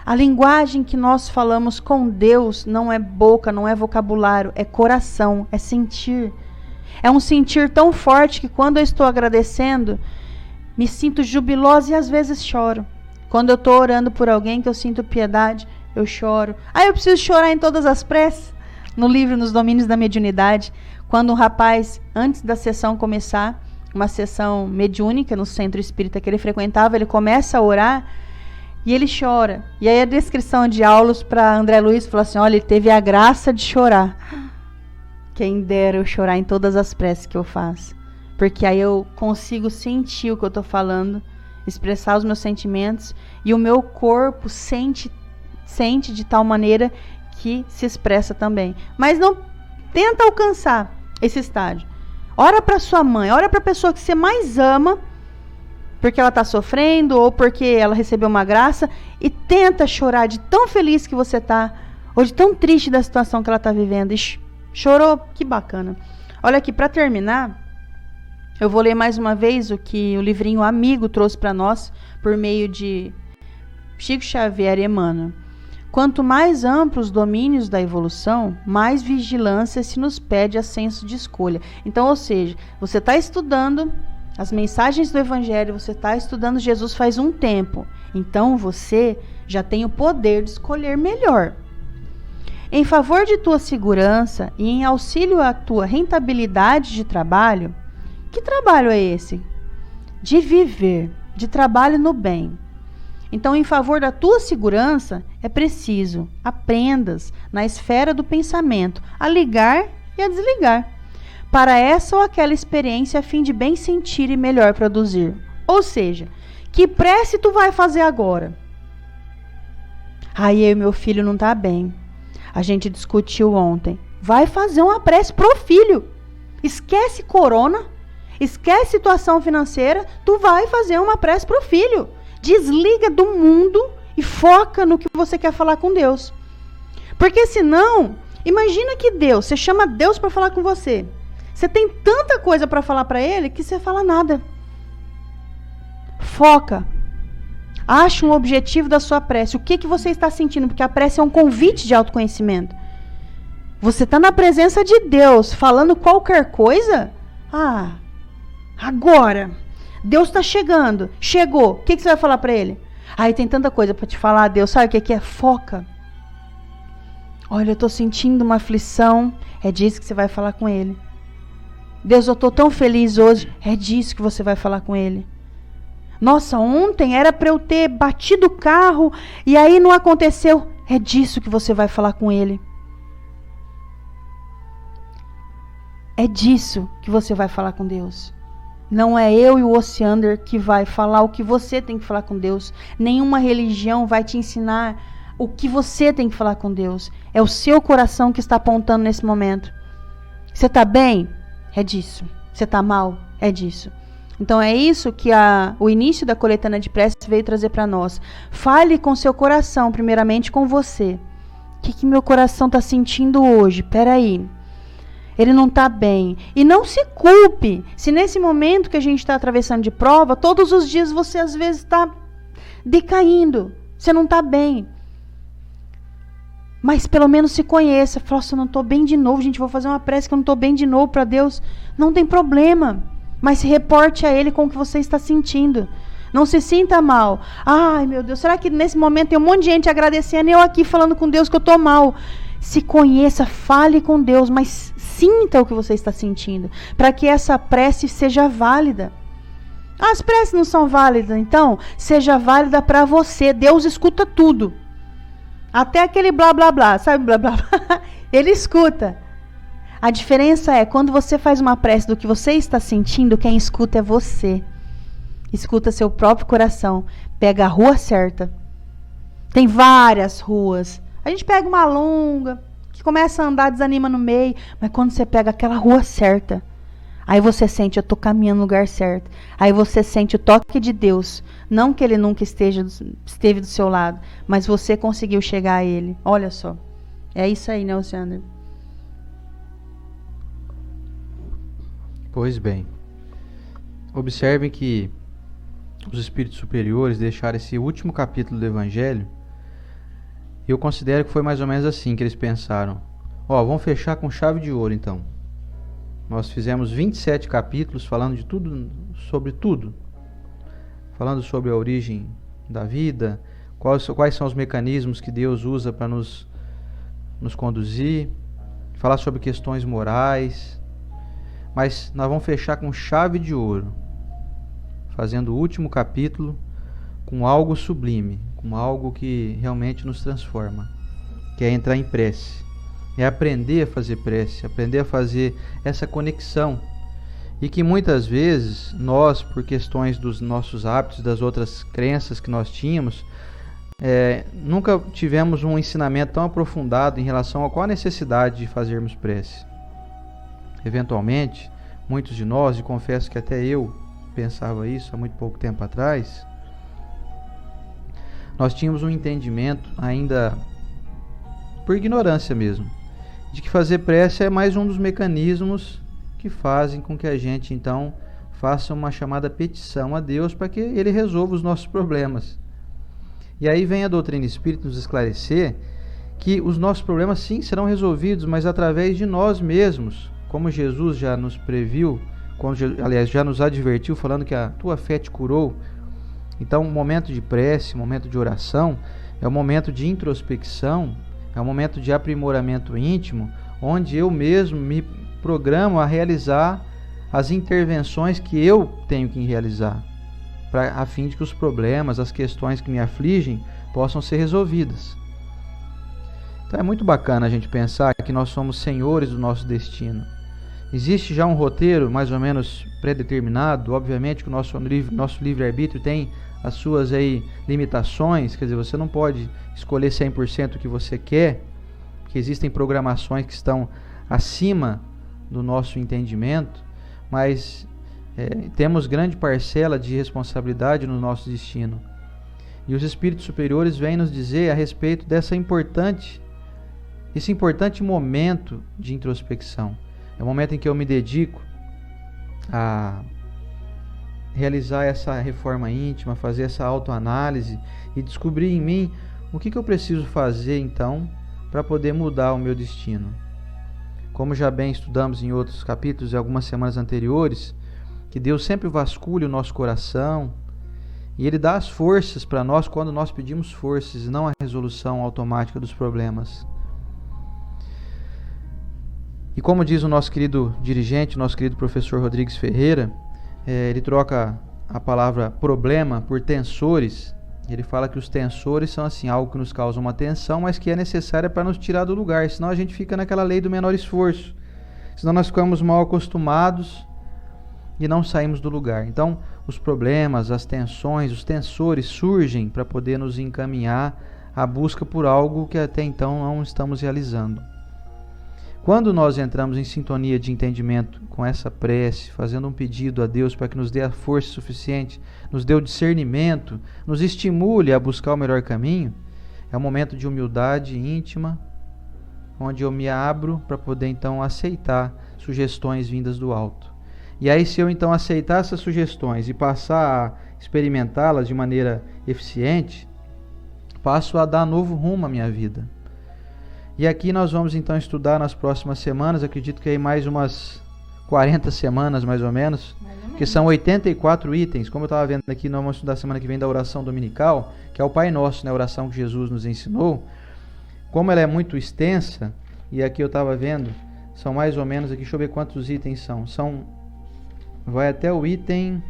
A linguagem que nós falamos com Deus não é boca, não é vocabulário, é coração, é sentir. É um sentir tão forte que quando eu estou agradecendo, me sinto jubilosa e às vezes choro. Quando eu estou orando por alguém que eu sinto piedade, eu choro. Eu preciso chorar em todas as preces. No livro Nos Domínios da Mediunidade, quando um rapaz, antes da sessão começar, uma sessão mediúnica no centro espírita que ele frequentava, ele começa a orar, e ele chora. E aí a descrição de Aulos para André Luiz falou assim: olha, ele teve a graça de chorar. Quem dera eu chorar em todas as preces que eu faço. Porque aí eu consigo sentir o que eu estou falando, expressar os meus sentimentos, e o meu corpo sente de tal maneira que se expressa também. Mas não tenta alcançar esse estágio. Ora para sua mãe, ora para a pessoa que você mais ama, porque ela está sofrendo ou porque ela recebeu uma graça, e tenta chorar de tão feliz que você está, ou de tão triste da situação que ela está vivendo. E chorou? Que bacana. Olha aqui, para terminar, eu vou ler mais uma vez o que o livrinho Amigo trouxe para nós, por meio de Chico Xavier e Emmanuel. Quanto mais amplos os domínios da evolução, mais vigilância se nos pede a senso de escolha. Então, ou seja, você está estudando as mensagens do Evangelho, você está estudando Jesus faz um tempo. Então, você já tem o poder de escolher melhor. Em favor de tua segurança e em auxílio à tua rentabilidade de trabalho, que trabalho é esse? De viver, de trabalho no bem. Então, em favor da tua segurança, é preciso aprendas na esfera do pensamento a ligar e a desligar, para essa ou aquela experiência a fim de bem sentir e melhor produzir. Ou seja, que prece tu vai fazer agora? Aí eu e meu filho não tá bem. A gente discutiu ontem. Vai fazer uma prece pro filho. Esquece corona, esquece situação financeira, tu vai fazer uma prece pro filho. Desliga do mundo e foca no que você quer falar com Deus. Porque senão, imagina que Deus, você chama Deus para falar com você. Você tem tanta coisa para falar para Ele que você fala nada. Foca. Ache um objetivo da sua prece. O que você está sentindo? Porque a prece é um convite de autoconhecimento. Você está na presença de Deus falando qualquer coisa? Agora. Deus está chegando. Chegou. O que você vai falar para Ele? Aí tem tanta coisa para te falar, Deus. Sabe o que é? Foca. Olha, eu estou sentindo uma aflição. É disso que você vai falar com Ele. Deus, eu estou tão feliz hoje. É disso que você vai falar com Ele. Nossa, ontem era para eu ter batido o carro e aí não aconteceu. É disso que você vai falar com Ele. É disso que você vai falar com Deus. Não é eu e o Osiander que vai falar o que você tem que falar com Deus. Nenhuma religião vai te ensinar o que você tem que falar com Deus. É o seu coração que está apontando nesse momento. Você está bem? É disso. Você está mal? É disso. Então é isso que o início da coletânea de preces veio trazer para nós. Fale com seu coração, primeiramente com você. O que meu coração está sentindo hoje? Peraí. Ele não está bem. E não se culpe se nesse momento que a gente está atravessando de prova, todos os dias você às vezes está decaindo. Você não está bem. Mas pelo menos se conheça. Fala, eu não estou bem de novo, gente, vou fazer uma prece que eu não estou bem de novo para Deus. Não tem problema. Mas se reporte a Ele com o que você está sentindo. Não se sinta mal. Ai, meu Deus, será que nesse momento tem um monte de gente agradecendo e eu aqui falando com Deus que eu estou mal? Se conheça, fale com Deus, mas sinta o que você está sentindo, para que essa prece seja válida. As preces não são válidas, então seja válida para você. Deus escuta tudo. Até aquele blá blá blá, sabe blá blá blá? Ele escuta. A diferença é, quando você faz uma prece do que você está sentindo, quem escuta é você. Escuta seu próprio coração. Pega a rua certa. Tem várias ruas. A gente pega uma longa, que começa a andar, desanima no meio. Mas quando você pega aquela rua certa, aí você sente, eu estou caminhando no lugar certo. Aí você sente o toque de Deus. Não que Ele nunca esteve do seu lado, mas você conseguiu chegar a Ele. Olha só. É isso aí, né, Osiander? Pois bem. Observem que os espíritos superiores deixaram esse último capítulo do Evangelho. Eu considero que foi mais ou menos assim que eles pensaram. Vamos fechar com chave de ouro, então. Nós fizemos 27 capítulos falando de tudo, sobre tudo. Falando sobre a origem da vida, quais são os mecanismos que Deus usa para nos conduzir, falar sobre questões morais. Mas nós vamos fechar com chave de ouro, fazendo o último capítulo com algo sublime, com algo que realmente nos transforma, que é entrar em prece, é aprender a fazer prece, aprender a fazer essa conexão, e que muitas vezes nós, por questões dos nossos hábitos, das outras crenças que nós tínhamos, nunca tivemos um ensinamento tão aprofundado em relação a qual a necessidade de fazermos prece. Eventualmente, muitos de nós, e confesso que até eu pensava isso há muito pouco tempo atrás, nós tínhamos um entendimento, ainda por ignorância mesmo, de que fazer prece é mais um dos mecanismos que fazem com que a gente então faça uma chamada petição a Deus para que Ele resolva os nossos problemas. E aí vem a doutrina espírita nos esclarecer que os nossos problemas sim serão resolvidos, mas através de nós mesmos, como Jesus já nos previu, aliás, já nos advertiu, falando que a tua fé te curou. Então, um momento de prece, um momento de oração, é um momento de introspecção, é um momento de aprimoramento íntimo, onde eu mesmo me programo a realizar as intervenções que eu tenho que realizar, a fim de que os problemas, as questões que me afligem, possam ser resolvidas. Então é muito bacana a gente pensar que nós somos senhores do nosso destino. Existe já um roteiro mais ou menos predeterminado. Obviamente que o nosso livre-arbítrio tem as suas limitações, quer dizer, você não pode escolher 100% o que você quer, porque existem programações que estão acima do nosso entendimento, mas temos grande parcela de responsabilidade no nosso destino. E os espíritos superiores vêm nos dizer a respeito esse importante momento de introspecção. É o momento em que eu me dedico a realizar essa reforma íntima, fazer essa autoanálise e descobrir em mim o que eu preciso fazer então para poder mudar o meu destino. Como já bem estudamos em outros capítulos e algumas semanas anteriores, que Deus sempre vasculha o nosso coração e Ele dá as forças para nós quando nós pedimos forças e não a resolução automática dos problemas. E como diz o nosso querido dirigente, o nosso querido professor Rodrigues Ferreira, ele troca a palavra problema por tensores. Ele fala que os tensores são assim, algo que nos causa uma tensão, mas que é necessária para nos tirar do lugar, senão a gente fica naquela lei do menor esforço. Senão nós ficamos mal acostumados e não saímos do lugar. Então, os problemas, as tensões, os tensores surgem para poder nos encaminhar à busca por algo que até então não estamos realizando. Quando nós entramos em sintonia de entendimento com essa prece, fazendo um pedido a Deus para que nos dê a força suficiente, nos dê o discernimento, nos estimule a buscar o melhor caminho, é um momento de humildade íntima, onde eu me abro para poder então aceitar sugestões vindas do alto. E aí, se eu então aceitar essas sugestões e passar a experimentá-las de maneira eficiente, passo a dar novo rumo à minha vida. E aqui nós vamos então estudar nas próximas semanas, acredito que aí mais umas 40 semanas mais ou menos, que são 84 itens. Como eu estava vendo aqui, nós vamos estudar semana que vem da oração dominical, que é o Pai Nosso, né, a oração que Jesus nos ensinou. Como ela é muito extensa, e aqui eu estava vendo, são mais ou menos, aqui, deixa eu ver quantos itens são. Vai até o item,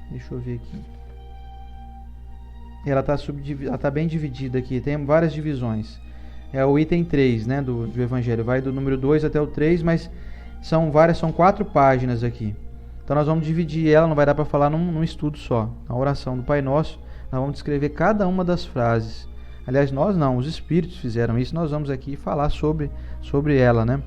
deixa eu ver aqui. Ela está bem dividida aqui, tem várias divisões. É o item 3, né, do Evangelho. Vai do número 2 até o 3, mas são 4 páginas aqui. Então nós vamos dividir ela, não vai dar para falar num estudo só. A oração do Pai Nosso, nós vamos descrever cada uma das frases. Aliás, nós não, os Espíritos fizeram isso, nós vamos aqui falar sobre ela, né?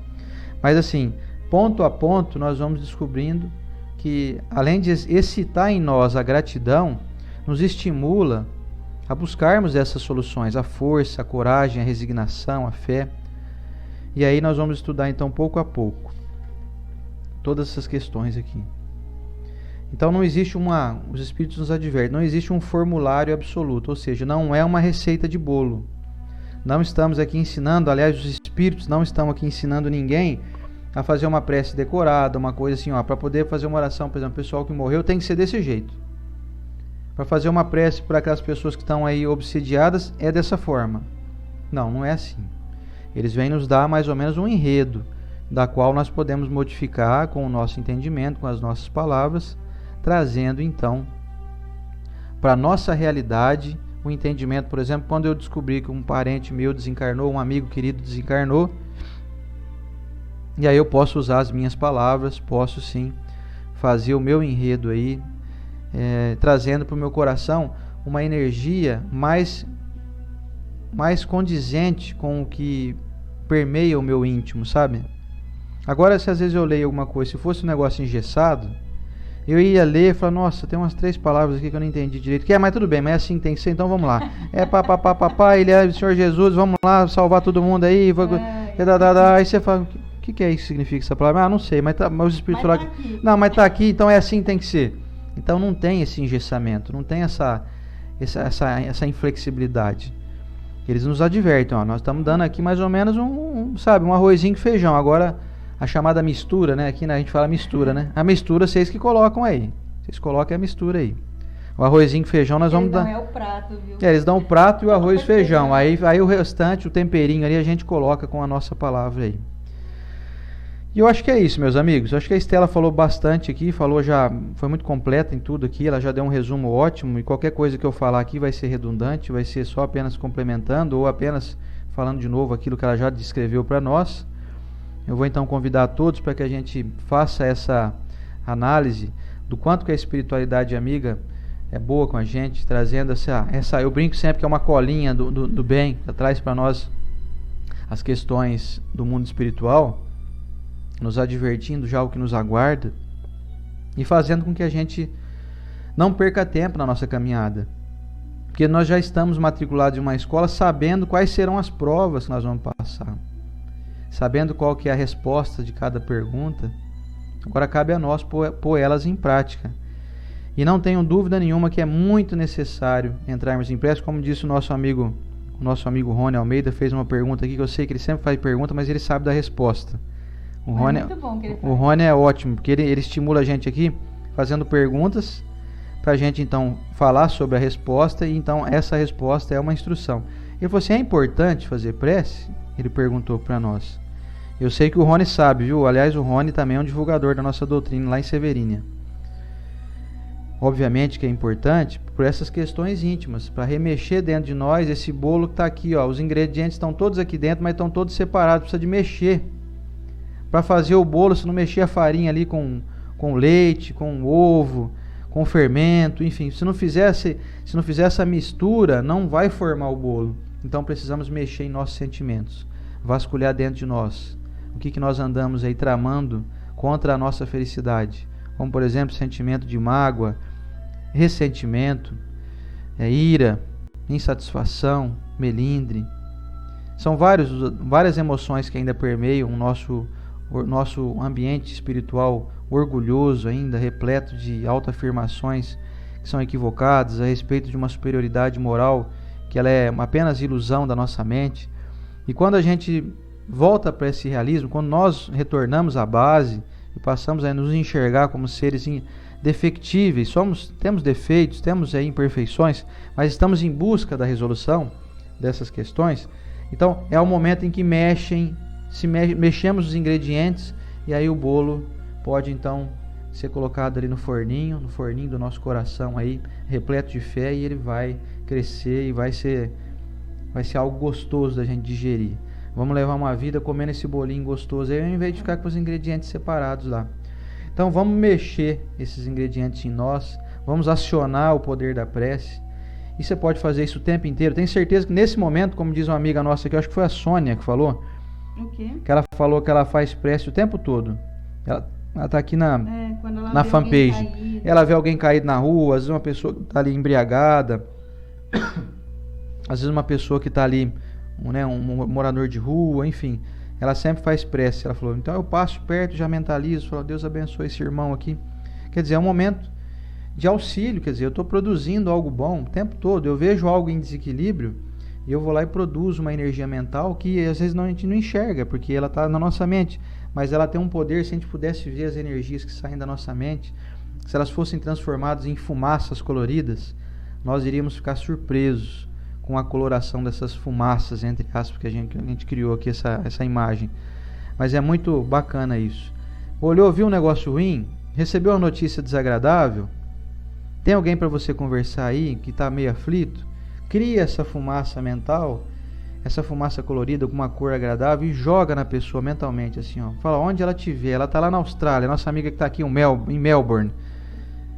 Mas assim, ponto a ponto, nós vamos descobrindo que, além de excitar em nós a gratidão, nos estimula a buscarmos essas soluções, a força, a coragem, a resignação, a fé. E aí nós vamos estudar então pouco a pouco todas essas questões aqui. Então não existe os Espíritos nos advertem, não existe um formulário absoluto, ou seja, não é uma receita de bolo. Não estamos aqui ensinando, aliás, os Espíritos não estão aqui ensinando ninguém a fazer uma prece decorada, uma coisa assim, para poder fazer uma oração, por exemplo, o pessoal que morreu tem que ser desse jeito. Para fazer uma prece para aquelas pessoas que estão aí obsidiadas, é dessa forma. Não é assim. Eles vêm nos dar mais ou menos um enredo, da qual nós podemos modificar com o nosso entendimento, com as nossas palavras, trazendo então para a nossa realidade o entendimento. Por exemplo, quando eu descobri que um parente meu desencarnou, um amigo querido desencarnou, e aí eu posso usar as minhas palavras, posso sim fazer o meu enredo aí, trazendo para o meu coração uma energia mais condizente com o que permeia o meu íntimo, sabe? Agora, se às vezes eu leio alguma coisa, se fosse um negócio engessado, eu ia ler e falar, nossa, tem umas 3 palavras aqui que eu não entendi direito. Mas tudo bem, mas assim tem que ser, então vamos lá. Ele é o Senhor Jesus, vamos lá salvar todo mundo aí. Aí você fala, o que é isso que significa essa palavra? Não sei, mas os Espíritos falaram, não, mas tá aqui, então é assim tem que ser. Então não tem esse engessamento, não tem essa inflexibilidade. Eles nos advertem, ó, nós estamos dando aqui mais ou menos um arrozinho com feijão. Agora, a chamada mistura, né? Aqui a gente fala mistura, né? A mistura vocês que colocam aí. Vocês colocam a mistura aí. O arrozinho com feijão nós vamos dar... é o prato, viu? Eles dão o prato e o arroz e feijão. Aí o restante, o temperinho ali, a gente coloca com a nossa palavra aí. E eu acho que é isso, meus amigos. Eu acho que a Estela falou bastante aqui, foi muito completa em tudo aqui, ela já deu um resumo ótimo, e qualquer coisa que eu falar aqui vai ser redundante, vai ser só apenas complementando ou apenas falando de novo aquilo que ela já descreveu para nós. Eu vou então convidar a todos para que a gente faça essa análise do quanto que a espiritualidade amiga é boa com a gente, trazendo essa eu brinco sempre que é uma colinha do bem, que traz para nós as questões do mundo espiritual, nos advertindo já o que nos aguarda e fazendo com que a gente não perca tempo na nossa caminhada. Porque nós já estamos matriculados em uma escola sabendo quais serão as provas que nós vamos passar, sabendo qual que é a resposta de cada pergunta. Agora cabe a nós pôr elas em prática. E não tenho dúvida nenhuma que é muito necessário entrarmos em prece, como disse o nosso amigo Rony Almeida, fez uma pergunta aqui, que eu sei que ele sempre faz pergunta, mas ele sabe da resposta. O Rony é ótimo, porque ele estimula a gente aqui fazendo perguntas para a gente então falar sobre a resposta, e então essa resposta é uma instrução. Ele falou assim, é importante fazer prece? Ele perguntou para nós. Eu sei que o Rony sabe, viu? Aliás, o Rony também é um divulgador da nossa doutrina lá em Severínia. Obviamente que é importante por essas questões íntimas, para remexer dentro de nós esse bolo que está aqui, ó. Os ingredientes estão todos aqui dentro, mas estão todos separados, precisa de mexer. Para fazer o bolo, se não mexer a farinha ali com leite, com ovo, com fermento, enfim, se não fizer essa mistura, não vai formar o bolo. Então precisamos mexer em nossos sentimentos, vasculhar dentro de nós. O que nós andamos aí tramando contra a nossa felicidade? Como, por exemplo, sentimento de mágoa, ressentimento, ira, insatisfação, melindre. São várias emoções que ainda permeiam o nosso ambiente espiritual orgulhoso ainda, repleto de autoafirmações que são equivocadas a respeito de uma superioridade moral, que ela é apenas ilusão da nossa mente. E quando a gente volta para esse realismo, quando nós retornamos à base e passamos a nos enxergar como seres defectíveis, temos defeitos, temos imperfeições, mas estamos em busca da resolução dessas questões, então é o momento em que mexemos os ingredientes, e aí o bolo pode então ser colocado ali no forninho do nosso coração aí, repleto de fé, e ele vai crescer e vai ser algo gostoso da gente digerir. Vamos levar uma vida comendo esse bolinho gostoso aí, ao invés de ficar com os ingredientes separados lá. Então vamos mexer esses ingredientes em nós, vamos acionar o poder da prece. E você pode fazer isso o tempo inteiro. Tenho certeza que nesse momento, como diz uma amiga nossa aqui, acho que foi a Sônia que falou, que ela falou que ela faz prece o tempo todo. Ela está aqui na fanpage. Ela vê alguém caído na rua, às vezes uma pessoa que está ali embriagada, às vezes uma pessoa que está ali, um morador de rua, enfim. Ela sempre faz prece. Ela falou, então eu passo perto, já mentalizo, falo, Deus abençoe esse irmão aqui. Quer dizer, é um momento de auxílio, quer dizer, eu estou produzindo algo bom o tempo todo. Eu vejo algo em desequilíbrio e eu vou lá e produzo uma energia mental que às vezes a gente não enxerga, porque ela está na nossa mente, mas ela tem um poder. Se a gente pudesse ver as energias que saem da nossa mente, se elas fossem transformadas em fumaças coloridas, nós iríamos ficar surpresos com a coloração dessas fumaças, entre aspas, que a gente criou aqui essa imagem. Mas é muito bacana isso. Olhou, viu um negócio ruim? Recebeu uma notícia desagradável? Tem alguém para você conversar aí que está meio aflito? Cria essa fumaça mental, essa fumaça colorida com uma cor agradável e joga na pessoa mentalmente assim, ó. Fala, onde ela estiver, ela está lá na Austrália, nossa amiga que está aqui em Melbourne.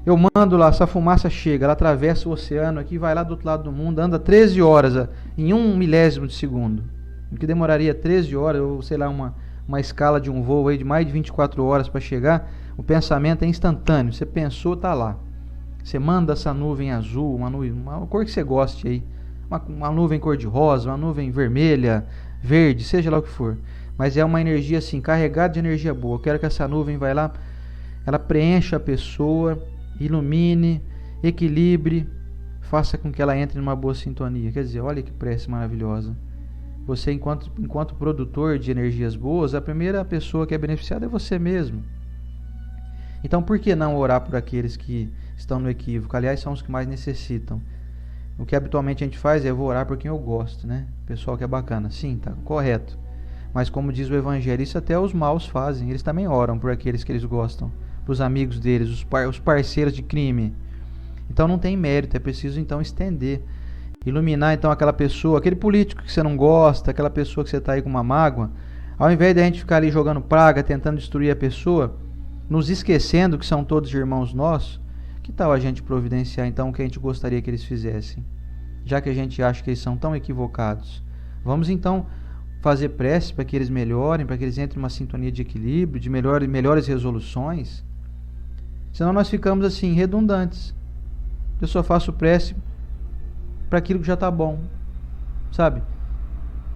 Eu mando lá, essa fumaça chega, ela atravessa o oceano aqui, vai lá do outro lado do mundo, anda 13 horas em 1 milésimo de segundo. O que demoraria 13 horas, ou sei lá, uma escala de um voo aí de mais de 24 horas para chegar, o pensamento é instantâneo. Você pensou, tá lá. Você manda essa nuvem azul, uma cor que você goste aí, uma nuvem cor-de-rosa, uma nuvem vermelha, verde, seja lá o que for. Mas é uma energia assim, carregada de energia boa. Eu quero que essa nuvem vai lá, ela preencha a pessoa, ilumine, equilibre, faça com que ela entre numa boa sintonia. Quer dizer, olha que prece maravilhosa. Você, enquanto produtor de energias boas, a primeira pessoa que é beneficiada é você mesmo. Então, por que não orar por aqueles que estão no equívoco? Aliás, são os que mais necessitam. O que habitualmente a gente faz é: eu vou orar por quem eu gosto, né? Pessoal que é bacana. Sim, tá correto. Mas como diz o Evangelho, isso até os maus fazem. Eles também oram por aqueles que eles gostam, para os amigos deles, os parceiros de crime. Então não tem mérito, é preciso então estender. Iluminar então aquela pessoa, aquele político que você não gosta, aquela pessoa que você está aí com uma mágoa. Ao invés de a gente ficar ali jogando praga, tentando destruir a pessoa, nos esquecendo que são todos irmãos nossos, que tal a gente providenciar então o que a gente gostaria que eles fizessem? Já que a gente acha que eles são tão equivocados. Vamos então fazer prece para que eles melhorem, para que eles entrem numa sintonia de equilíbrio, de melhores resoluções. Senão nós ficamos assim, redundantes. Eu só faço prece para aquilo que já está bom, sabe?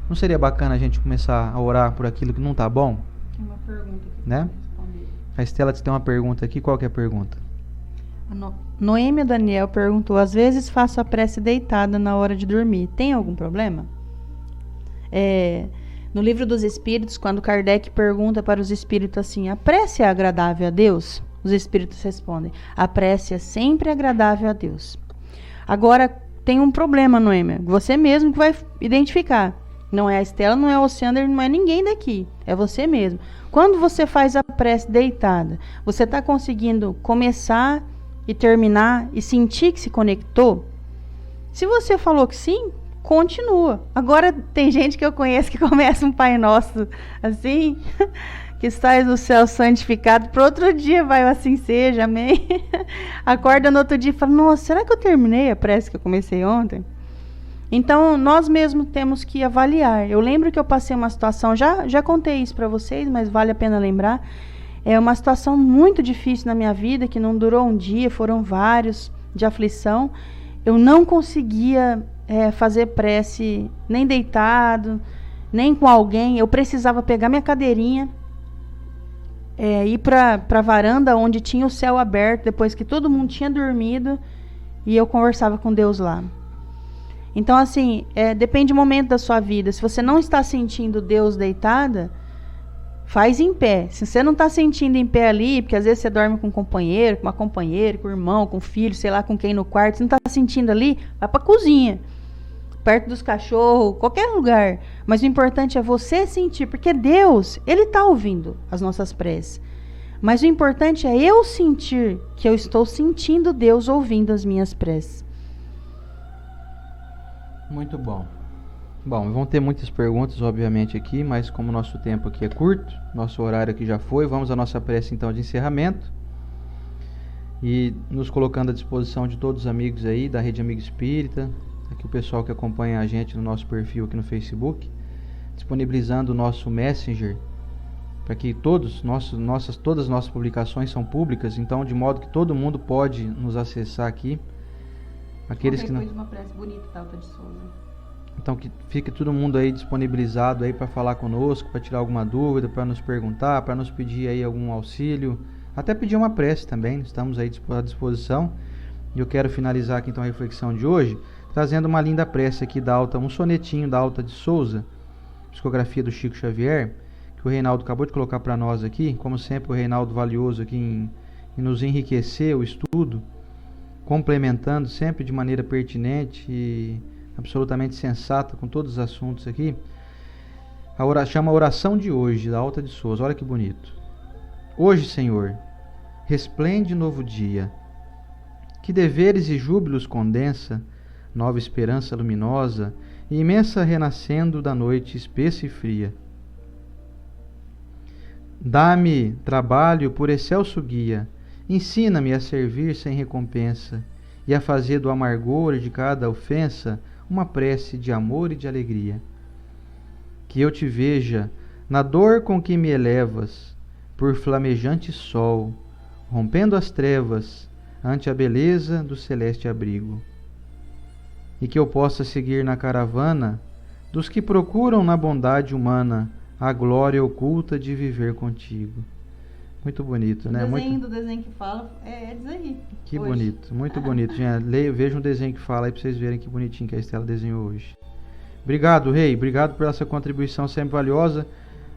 Não seria bacana a gente começar a orar por aquilo que não está bom? Uma pergunta que né? A Estela tem uma pergunta aqui. Qual que é a pergunta? Noêmia Daniel perguntou: às vezes faço a prece deitada na hora de dormir. Tem algum problema? No Livro dos Espíritos, quando Kardec pergunta para os espíritos assim: a prece é agradável a Deus? Os espíritos respondem: a prece é sempre agradável a Deus. Agora, tem um problema, Noêmia. Você mesmo que vai identificar. Não é a Estela, não é o Sander, não é ninguém daqui. É você mesmo. Quando você faz a prece deitada, você está conseguindo começar e terminar e sentir que se conectou? Se você falou que sim, continua. Agora tem gente que eu conheço que começa um Pai Nosso assim, que sai do céu santificado, para outro dia vai o assim seja, amém. Acorda no outro dia e fala: nossa, será que eu terminei a prece que eu comecei ontem? Então, nós mesmos temos que avaliar. Eu lembro que eu passei uma situação, já contei isso para vocês, mas vale a pena lembrar. É uma situação muito difícil na minha vida, que não durou um dia, foram vários, de aflição. Eu não conseguia fazer prece nem deitado, nem com alguém. Eu precisava pegar minha cadeirinha, ir para a varanda onde tinha o céu aberto, depois que todo mundo tinha dormido, e eu conversava com Deus lá. Então, assim, depende do momento da sua vida. Se você não está sentindo Deus deitada, faz em pé. Se você não está sentindo em pé ali, porque às vezes você dorme com um companheiro, com uma companheira, com um irmão, com um filho, sei lá com quem no quarto, você não está sentindo ali, vai para a cozinha, perto dos cachorros, qualquer lugar. Mas o importante é você sentir, porque Deus, Ele está ouvindo as nossas preces. Mas o importante é eu sentir que eu estou sentindo Deus ouvindo as minhas preces. Muito bom. Bom, vão ter muitas perguntas, obviamente, aqui, mas como o nosso tempo aqui é curto, nosso horário aqui já foi, vamos à nossa prece, então, de encerramento. E nos colocando à disposição de todos os amigos aí da Rede Amigo Espírita, aqui o pessoal que acompanha a gente no nosso perfil aqui no Facebook, disponibilizando o nosso Messenger, para que todas as nossas publicações são públicas, então, de modo que todo mundo pode nos acessar aqui. Aqueles que não... uma prece bonita, Dalta de Souza. Então que fique todo mundo aí disponibilizado aí para falar conosco, para tirar alguma dúvida, para nos perguntar, para nos pedir aí algum auxílio, até pedir uma prece também, estamos aí à disposição. E eu quero finalizar aqui então a reflexão de hoje, trazendo uma linda prece aqui da Alta, um sonetinho da Alta de Souza, psicografia do Chico Xavier, que o Reinaldo acabou de colocar para nós aqui, como sempre o Reinaldo valioso aqui em nos enriquecer o estudo, complementando sempre de maneira pertinente e absolutamente sensata com todos os assuntos aqui. Chama a oração de hoje, da Alta de Souza. Olha que bonito. Hoje, Senhor, resplende novo dia, que deveres e júbilos condensa, nova esperança luminosa e imensa renascendo da noite espessa e fria. Dá-me trabalho por excelso guia, ensina-me a servir sem recompensa e a fazer do amargor de cada ofensa uma prece de amor e de alegria. Que eu te veja na dor com que me elevas, por flamejante sol, rompendo as trevas ante a beleza do celeste abrigo. E que eu possa seguir na caravana dos que procuram na bondade humana a glória oculta de viver contigo. Muito bonito, né? O desenho Muito... do desenho que fala é disso aí. Que hoje. bonito, muito bonito. Gente, veja um desenho que fala aí pra vocês verem que bonitinho que a Estela desenhou hoje. Obrigado, Rei. Obrigado por essa contribuição sempre valiosa.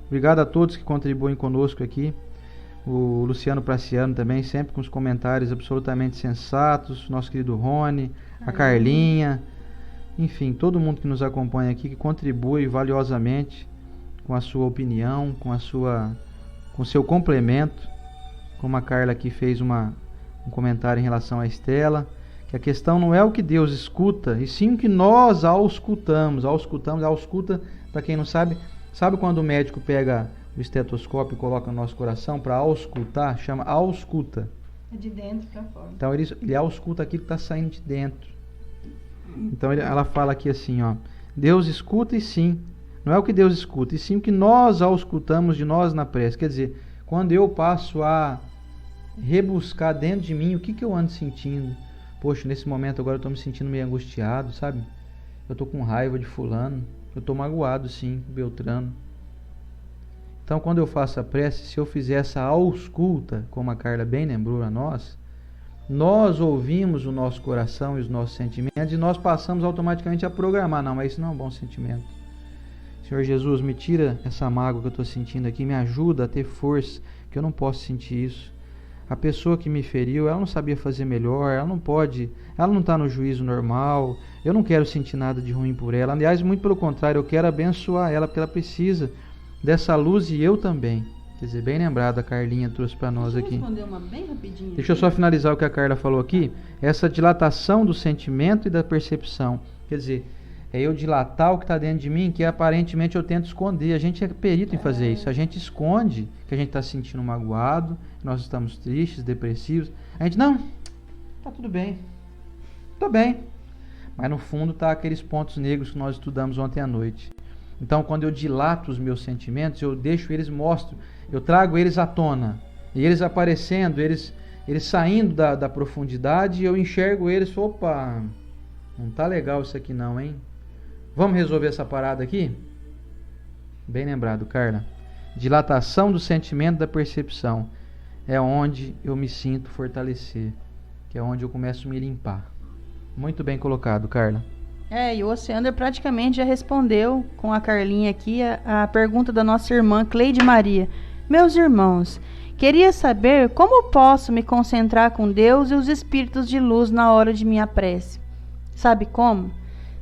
Obrigado a todos que contribuem conosco aqui. O Luciano Praciano também, sempre com os comentários absolutamente sensatos. Nosso querido Rony, a Carlinha. Enfim, todo mundo que nos acompanha aqui, que contribui valiosamente com a sua opinião, com o seu complemento. Como a Carla aqui fez um comentário em relação à Estela. Que a questão não é o que Deus escuta, e sim o que nós auscultamos. Ausculta, para quem não sabe, sabe quando o médico pega o estetoscópio e coloca no nosso coração para auscultar? Chama ausculta. É de dentro para fora. Então ele ausculta aquilo que está saindo de dentro. Então ela fala aqui assim, ó, Deus escuta e sim, não é o que Deus escuta, e sim o que nós auscultamos de nós na prece. Quer dizer, quando eu passo a rebuscar dentro de mim o que eu ando sentindo. Poxa, nesse momento agora eu estou me sentindo meio angustiado, sabe? Eu estou com raiva de fulano, eu estou magoado sim, com Beltrano. Então quando eu faço a prece, se eu fizer essa ausculta, como a Carla bem lembrou a nós ouvimos o nosso coração e os nossos sentimentos e nós passamos automaticamente a programar. Não, mas isso não é um bom sentimento. Senhor Jesus, me tira essa mágoa que eu estou sentindo aqui, me ajuda a ter força, que eu não posso sentir isso. A pessoa que me feriu, ela não sabia fazer melhor, ela não está no juízo normal, eu não quero sentir nada de ruim por ela. Aliás, muito pelo contrário, eu quero abençoar ela, porque ela precisa dessa luz e eu também. Quer dizer, bem lembrado, a Carlinha trouxe para nós aqui. Deixa eu responder uma bem rapidinho. Deixa eu só finalizar o que a Carla falou aqui. Essa dilatação do sentimento e da percepção. Quer dizer, é eu dilatar o que está dentro de mim, que aparentemente eu tento esconder. A gente é perito em fazer isso. A gente esconde que a gente está se sentindo magoado, nós estamos tristes, depressivos. A gente, não, tá tudo bem. Tô bem. Mas no fundo tá aqueles pontos negros que nós estudamos ontem à noite. Então, quando eu dilato os meus sentimentos, eu deixo eles, mostro, eu trago eles à tona. E eles aparecendo, eles saindo da profundidade, eu enxergo eles e falo, opa, não tá legal isso aqui não, hein? Vamos resolver essa parada aqui? Bem lembrado, Carla. Dilatação do sentimento da percepção é onde eu me sinto fortalecer, que é onde eu começo a me limpar. Muito bem colocado, Carla. E o Oceander praticamente já respondeu com a Carlinha aqui a pergunta da nossa irmã Cleide Maria. Meus irmãos, queria saber como posso me concentrar com Deus e os espíritos de luz na hora de minha prece. Sabe como?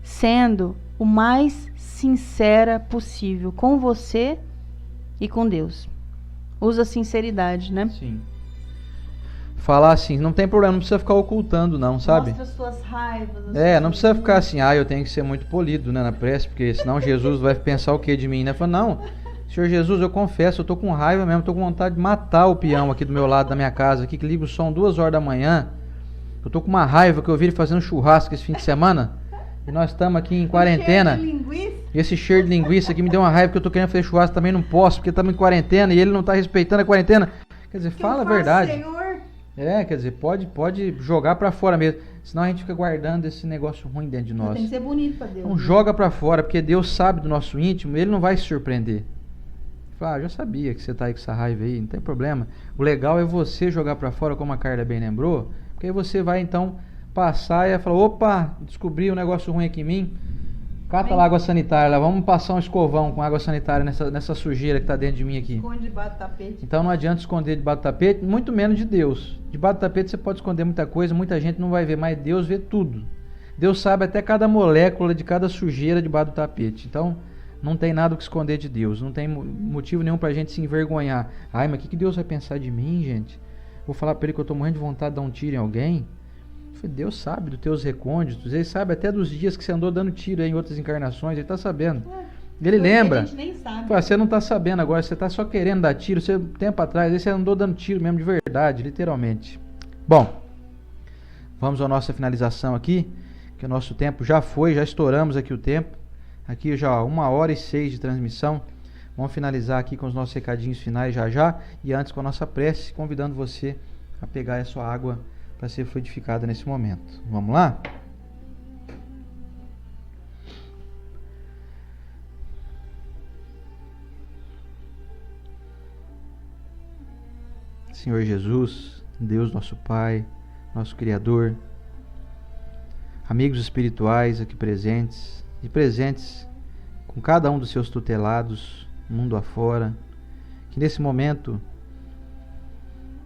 Sendo o mais sincera possível com você e com Deus. Usa sinceridade, né? Sim. Falar assim, não tem problema, não precisa ficar ocultando não, sabe? Mostra as suas raivas. Não precisa ficar assim, eu tenho que ser muito polido, né, na prece, porque senão Jesus vai pensar o que de mim, né? Fala, não, Senhor Jesus, eu confesso, eu tô com raiva mesmo, tô com vontade de matar o peão aqui do meu lado da minha casa, aqui que liga o som 2 horas da manhã. Eu tô com uma raiva que eu vi ele fazendo churrasco esse fim de semana, e nós estamos aqui em quarentena. E esse cheiro de linguiça aqui me deu uma raiva que eu tô querendo fazer churrasco, também não posso, porque estamos em quarentena e ele não tá respeitando a quarentena. Quer dizer, fala a verdade. Senhor? Quer dizer, pode jogar pra fora mesmo. Senão a gente fica guardando esse negócio ruim dentro de nós. Tem que ser bonito pra Deus. Então joga pra fora, porque Deus sabe do nosso íntimo, Ele não vai se surpreender. Fala, já sabia que você tá aí com essa raiva aí, não tem problema. O legal é você jogar pra fora, como a Carla bem lembrou, porque aí você vai então passar e vai falar, opa, descobri um negócio ruim aqui em mim. Cata lá água sanitária, lá, vamos passar um escovão com água sanitária nessa sujeira que está dentro de mim aqui. Esconde debaixo do tapete. Então não adianta esconder debaixo do tapete, muito menos de Deus. Debaixo do tapete você pode esconder muita coisa, muita gente não vai ver, mas Deus vê tudo. Deus sabe até cada molécula de cada sujeira debaixo do tapete. Então não tem nada o que esconder de Deus, não tem motivo nenhum para a gente se envergonhar. Ai, mas o que Deus vai pensar de mim, gente? Vou falar para Ele que eu estou morrendo de vontade de dar um tiro em alguém? Deus sabe dos teus recônditos, Ele sabe até dos dias que você andou dando tiro em outras encarnações, Ele está sabendo. Ele lembra. A gente nem sabe. Você não está sabendo agora, você está só querendo dar tiro. Você, tempo atrás, você andou dando tiro mesmo de verdade, literalmente. Bom, vamos à nossa finalização aqui, que o nosso tempo já foi, já estouramos aqui o tempo. Aqui já 1h06 de transmissão. Vamos finalizar aqui com os nossos recadinhos finais já. E antes com a nossa prece, convidando você a pegar a sua água para ser fluidificada nesse momento. Vamos lá? Senhor Jesus, Deus nosso Pai, nosso Criador, amigos espirituais aqui presentes e presentes com cada um dos seus tutelados, mundo afora, que nesse momento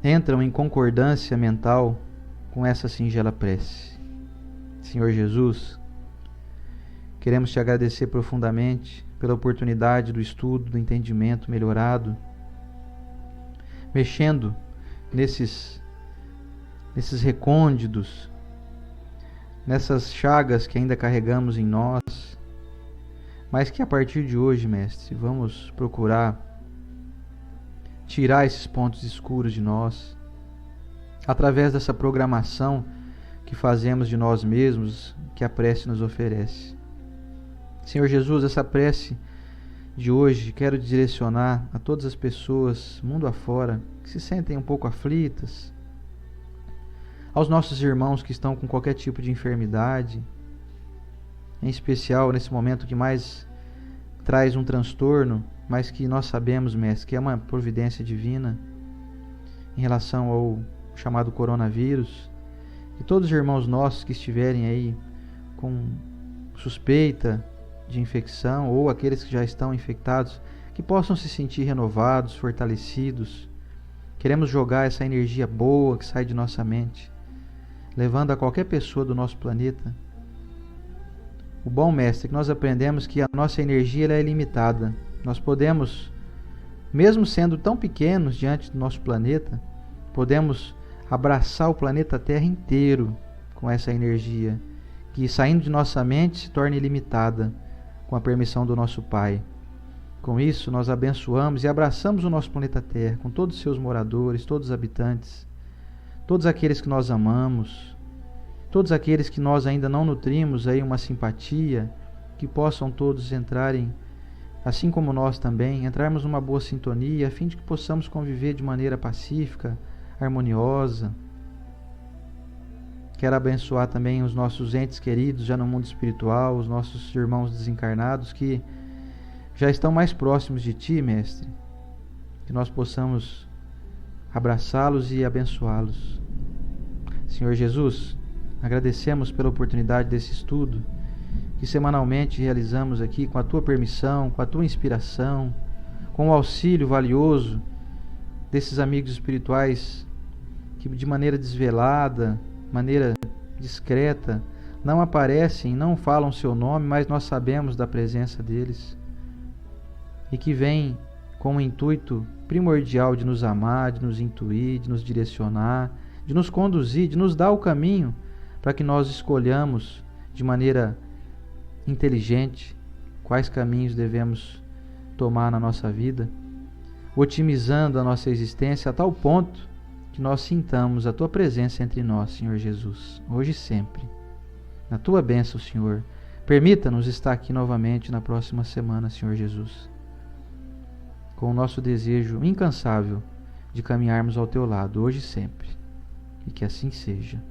entram em concordância mental com essa singela prece. Senhor Jesus, queremos te agradecer profundamente pela oportunidade do estudo, do entendimento melhorado, mexendo nesses recônditos, nessas chagas que ainda carregamos em nós, mas que a partir de hoje, Mestre, vamos procurar tirar esses pontos escuros de nós, através dessa programação que fazemos de nós mesmos, que a prece nos oferece. Senhor Jesus, essa prece de hoje quero direcionar a todas as pessoas, mundo afora, que se sentem um pouco aflitas, aos nossos irmãos que estão com qualquer tipo de enfermidade, em especial nesse momento que mais traz um transtorno, mas que nós sabemos, Mestre, que é uma providência divina em relação ao chamado coronavírus, e todos os irmãos nossos que estiverem aí com suspeita de infecção, ou aqueles que já estão infectados, que possam se sentir renovados, fortalecidos. Queremos jogar essa energia boa que sai de nossa mente, levando a qualquer pessoa do nosso planeta. O bom, Mestre, é que nós aprendemos que a nossa energia ela é ilimitada. Nós podemos, mesmo sendo tão pequenos diante do nosso planeta, podemos abraçar o planeta Terra inteiro com essa energia, que saindo de nossa mente se torna ilimitada, com a permissão do nosso Pai. Com isso, nós abençoamos e abraçamos o nosso planeta Terra, com todos os seus moradores, todos os habitantes, todos aqueles que nós amamos, todos aqueles que nós ainda não nutrimos aí uma simpatia, que possam todos entrarem, assim como nós também, entrarmos numa boa sintonia, a fim de que possamos conviver de maneira pacífica, harmoniosa. Quero abençoar também os nossos entes queridos já no mundo espiritual, os nossos irmãos desencarnados que já estão mais próximos de Ti, Mestre. Que nós possamos abraçá-los e abençoá-los. Senhor Jesus, agradecemos pela oportunidade desse estudo que semanalmente realizamos aqui com a Tua permissão, com a Tua inspiração, com o auxílio valioso desses amigos espirituais que de maneira desvelada, maneira discreta, não aparecem, não falam seu nome, mas nós sabemos da presença deles, e que vêm com o intuito primordial de nos amar, de nos intuir, de nos direcionar, de nos conduzir, de nos dar o caminho para que nós escolhamos de maneira inteligente quais caminhos devemos tomar na nossa vida, otimizando a nossa existência a tal ponto que nós sintamos a Tua presença entre nós, Senhor Jesus, hoje e sempre. Na Tua bênção, Senhor, permita-nos estar aqui novamente na próxima semana, Senhor Jesus, com o nosso desejo incansável de caminharmos ao Teu lado, hoje e sempre. E que assim seja.